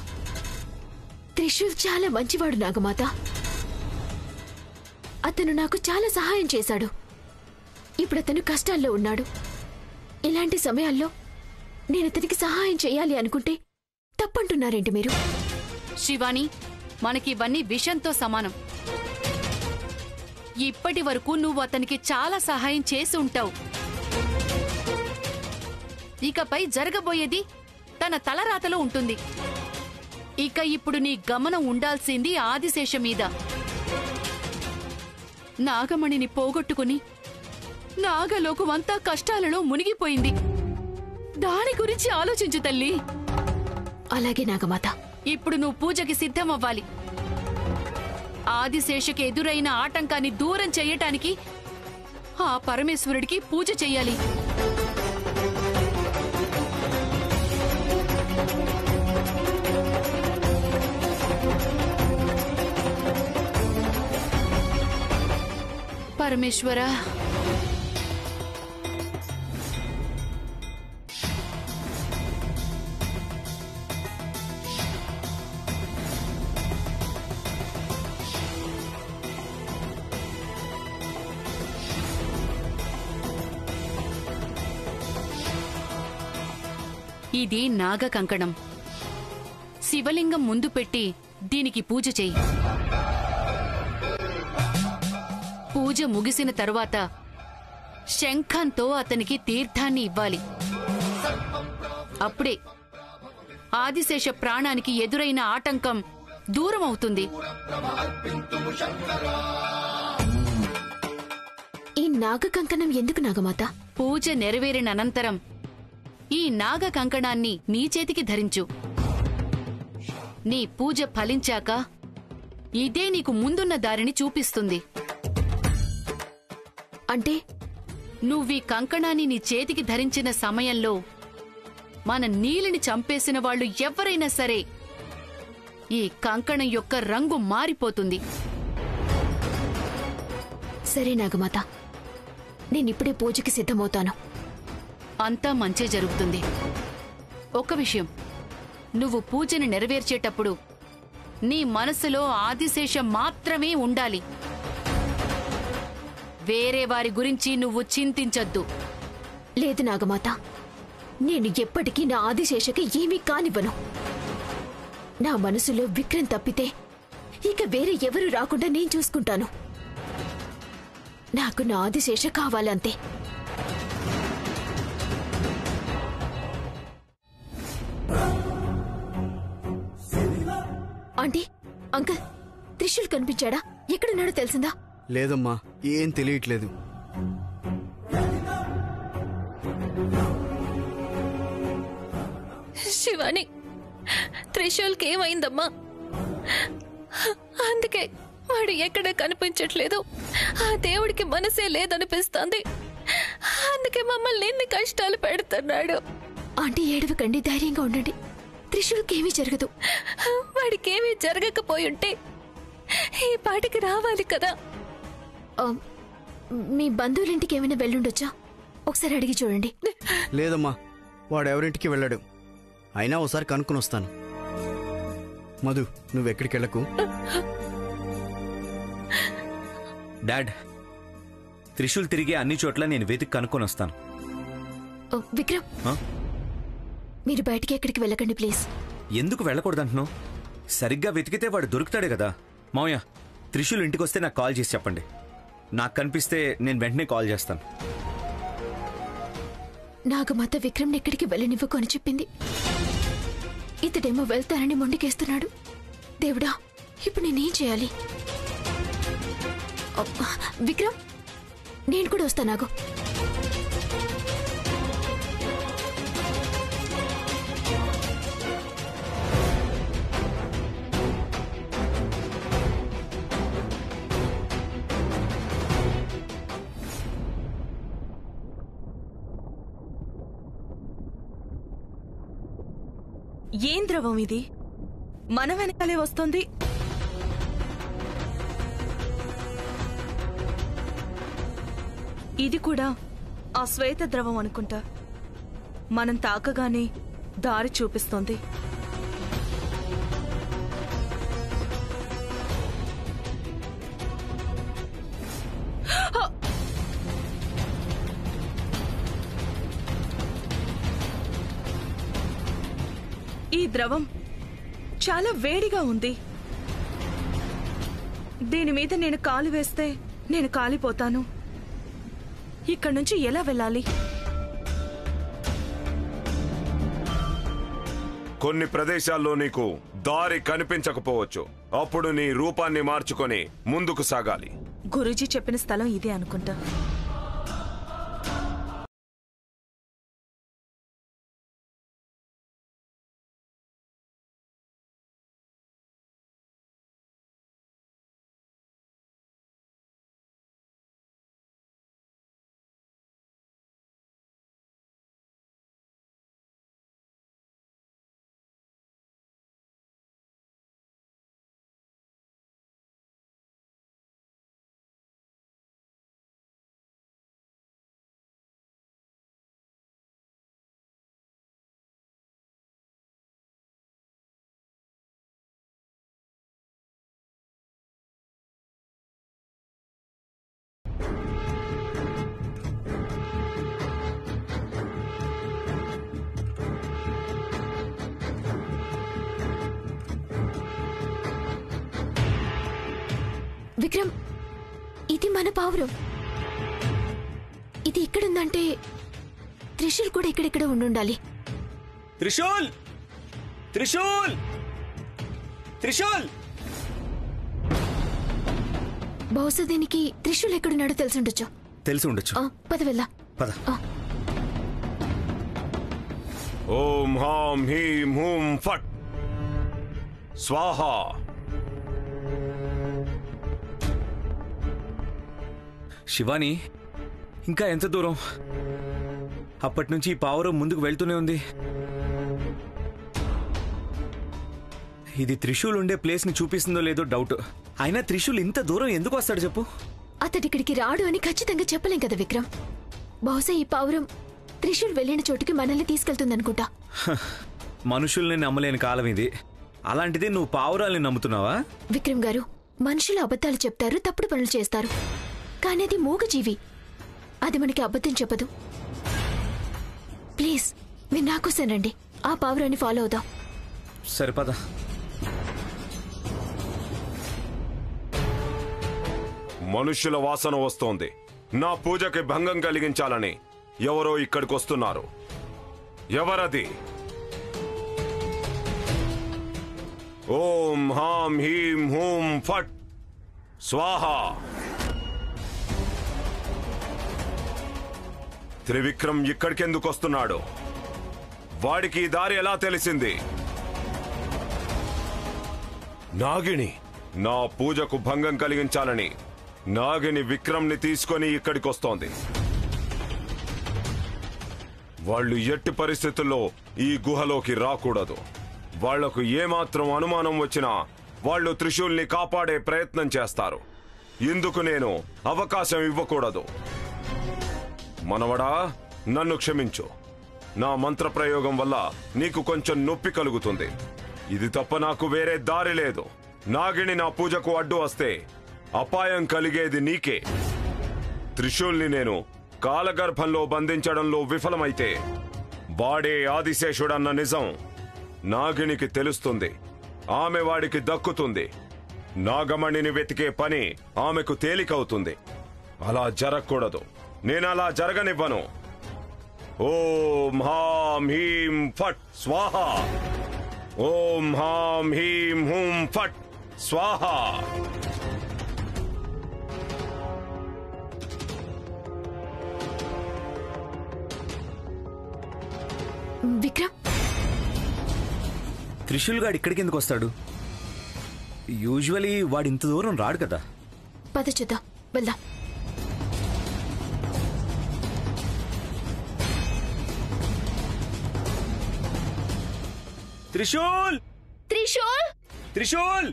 త్రిశూల్ చాలా మంచివాడు నాగమాత. అతను నాకు చాలా సహాయం చేశాడు. ఇప్పుడు అతను కష్టాల్లో ఉన్నాడు. ఇలాంటి సమయాల్లో నేను అతనికి సహాయం చేయాలి అనుకుంటే తప్పంటున్నారేంటి మీరు? శివాని, మనకివన్నీ విషంతో సమానం. ఇప్పటి వరకు నువ్వు అతనికి చాలా సహాయం చేసి ఉంటావు. ఇకపై జరగబోయేది తన తలరాతలో ఉంటుంది. ఇక ఇప్పుడు నీ గమనం ఉండాల్సింది ఆదిశేష మీద. నాగమణిని పోగొట్టుకుని నాగలోకమంతా కష్టాలలో మునిగిపోయింది. దాని గురించి ఆలోచించు తల్లి. అలాగే నాగమాత. ఇప్పుడు నువ్వు పూజకి సిద్ధమవ్వాలి. ఆదిశేషకి ఎదురైన ఆటంకాన్ని దూరం చెయ్యటానికి ఆ పరమేశ్వరుడికి పూజ చెయ్యాలి. పరమేశ్వరా, ఇది నాగ కంకణం. శివలింగం ముందు పెట్టి దీనికి పూజ చెయ్యి. పూజ ముగిసిన తరువాత శంఖంతో అతనికి తీర్థాన్ని ఇవ్వాలి. అప్పుడే ఆదిశేష ప్రాణానికి ఎదురైన ఆటంకం దూరం అవుతుంది. ఈ నాగ కంకణం ఎందుకు నాగమాత? పూజ నెరవేరిన అనంతరం ఈ నాగ కంకణాన్ని నీ చేతికి ధరించు. నీ పూజ ఫలించాక ఇదే నీకు ముందున్న దారిని చూపిస్తుంది. అంటే నువ్వీ కంకణాన్ని నీ చేతికి ధరించిన సమయంలో మన నీలిని చంపేసిన వాళ్ళు ఎవరైనా సరే ఈ కంకణం యొక్క రంగు మారిపోతుంది. సరే నాగమాత, నేనిప్పుడే పూజకి సిద్ధమవుతాను. అంతా మంచే జరుగుతుంది. ఒక్క విషయం, నువ్వు పూజను నెరవేర్చేటప్పుడు నీ మనసులో ఆదిశేషం మాత్రమే ఉండాలి. వేరే వారి గురించి నువ్వు చింతించొద్దు. లేదు నాగమాత, నేను ఎప్పటికీ నా ఆదిశేషకి ఏమీ కానివ్వను. నా మనసులో విక్రమ్ తప్పితే ఇక వేరే ఎవరు రాకుండా నేను చూసుకుంటాను. నాకు నా ఆదిశేష కావాలంతే. ఆంటీ, అంకుల్, త్రిశూల్ కనిపించాడా? ఎక్కడున్నాడో తెలిసిందా? లేదమ్మా, ఏం తెలియట్లేదు. శివాని, త్రిశూల్కి ఏమైందమ్మా? అందుకే వాడు ఎక్కడ కనిపించట్లేదు. ఆ దేవుడికి మనసే లేదనిపిస్తోంది. అందుకే మమ్మల్ని ఎన్ని కష్టాలు పెడుతున్నాడు. ఆంటీ ఏడవకండి, ధైర్యంగా ఉండండి. త్రిశూల్కి ఏమీ జరగదు. వాడికేమీ జరగకపోయుంటే ఈ పాటికి రావాలి కదా. మీ బంధువులింటికి ఏమైనా వెళ్ళుండొచ్చా? ఒకసారి అడిగి చూడండి. లేదమ్మా, వాడు ఎవరింటికి వెళ్ళాడు. అయినా ఒకసారి కనుక్కుని వస్తాను. మధు, నువ్వెక్కడికి వెళ్ళకు. డాడ్, త్రిశూల్ తిరిగే అన్ని చోట్ల నేను వెతికి కనుక్కొని వస్తాను. విక్రమ్, మీరు బయటికి ఎక్కడికి వెళ్ళకండి ప్లీజ్. ఎందుకు వెళ్ళకూడదంటున్నావు? సరిగ్గా వెతికితే వాడు దొరుకుతాడే కదా. మావయ్య, త్రిశూల్ ఇంటికి వస్తే నాకు కాల్ చేసి చెప్పండి. నాకు కనిపిస్తే నేను వెంటనే కాల్ చేస్తాను. నాగమాత విక్రమ్ని ఎక్కడికి వెళ్ళనివ్వకు అని చెప్పింది. ఇతడేమో వెళ్తానని మొండికేస్తున్నాడు. దేవుడా, ఇప్పుడు నేనేం చేయాలి? విక్రమ్, నేను కూడా వస్తానాగు. ఏం ద్రవం ఇది? మన వెనకాలే వస్తోంది. ఇది కూడా ఆ శ్వేత ద్రవం అనుకుంటా. మనం తాకగానే దారి చూపిస్తోంది. ఈ ద్రవం చాలా వేడిగా ఉంది. దీని మీద నేను కాలు వేస్తే నేను కాలిపోతాను. ఇక్కడి నుంచి ఎలా వెళ్ళాలి? కొన్ని ప్రదేశాల్లో నీకు దారి కనిపించకపోవచ్చు. అప్పుడు నీ రూపాన్ని మార్చుకొని ముందుకు సాగాలి. గురూజీ చెప్పిన స్థలం ఇదే అనుకుంటా. విక్రమ్, ఇది మన పావురం. ఇది ఇక్కడుందంటే త్రిశూల్ కూడా ఇక్కడిక్కడ ఉండాలి. త్రిశూల్! త్రిశూల్! త్రిశూల్! బహుశా దీనికి త్రిశూల్ ఎక్కడున్నాడో తెలిసి ఉండొచ్చు. పద వెళ్దా. పద. ఓం హాం హీం హూం ఫట్ స్వాహ. శివాని, ఇంకా ఎంత దూరం? అప్పటి నుంచి ఈ పావురం ముందుకు వెళ్తూనే ఉంది. ఇది త్రిశూల్ ఉండే ప్లేస్ ని చూపిస్తుందో లేదో డౌట్. అయినా త్రిశూల్ ఇంత దూరం ఎందుకు వస్తాడు చెప్పు? అతడిక్కడికి రాడు అని ఖచ్చితంగా చెప్పలేం కదా విక్రమ్. బహుశా ఈ పావురం త్రిశూల్ వెళ్ళిన చోటుకి మనల్ని తీసుకెళ్తుందనుకుంటా. మనుషుల్ని నమ్మలేని కాలం ఇది. అలాంటిది నువ్వు పావురాల్ని నమ్ముతున్నావా? విక్రమ్ గారు, మనుషులు అబద్ధాలు చెప్తారు, తప్పుడు పనులు చేస్తారు. కానీ అది మూగజీవి, అది మనకి అబద్ధం చెప్పదు. ప్లీజ్ మీరు నా కోసం రండి, ఆ పావురాన్ని ఫాలో అవుదాం. సరిపదా. మనుష్యుల వాసన వస్తోంది. నా పూజకి భంగం కలిగించాలని ఎవరో ఇక్కడికి వస్తున్నారు. ఎవరది? ఓం హాం హీం హూం ఫట్ స్వాహ. త్రివిక్రమ్ ఇక్కడికెందుకు వస్తున్నాడు? వాడికి ఈ దారి ఎలా తెలిసింది? నాగిని నా పూజకు భంగం కలిగించాలని నాగిని విక్రమ్ని తీసుకొని ఇక్కడికి వస్తోంది. వాళ్ళు ఎట్టి పరిస్థితుల్లో ఈ గుహలోకి రాకూడదు. వాళ్లకు ఏమాత్రం అనుమానం వచ్చినా వాళ్ళు త్రిశూల్ని కాపాడే ప్రయత్నం చేస్తారు. ఇందుకు నేను అవకాశం ఇవ్వకూడదు. మనవడా, నన్ను క్షమించు. నా మంత్రప్రయోగం వల్ల నీకు కొంచెం నొప్పి కలుగుతుంది. ఇది తప్ప నాకు వేరే దారి లేదు. నాగిని నా పూజకు అడ్డు వస్తే అపాయం కలిగేది నీకే. త్రిశూల్ని నేను కాలగర్భంలో బంధించడంలో విఫలమైతే వాడే ఆదిశేషుడన్న నిజం నాగినికి తెలుస్తుంది. ఆమె వాడికి దక్కుతుంది. నాగమణిని వెతికే పని ఆమెకు తేలికవుతుంది. అలా జరగకూడదు. నేనలా జరగనివ్వను. ఓం హాం హీం ఫట్ స్వాహ. ఓం హాం హీం హూం ఫట్ స్వాహ. విక్రమ్, త్రిశూల్ గాడు ఇక్కడికి ఎందుకు వస్తాడు? యూజువలీ వాడు ఇంత దూరం రాడు కదా. పద చూద్దాం, వెళ్దాం. త్రిశూల్! త్రిశూల్! త్రిశూల్!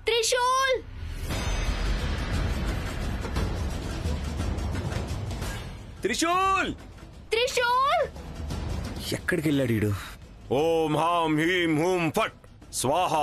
త్రిశూల్! త్రిశూల్! త్రిశూల్! ఎక్కడికి వెళ్ళాడు వీడు? ఓం హాం హీం హూం ఫట్ స్వాహ.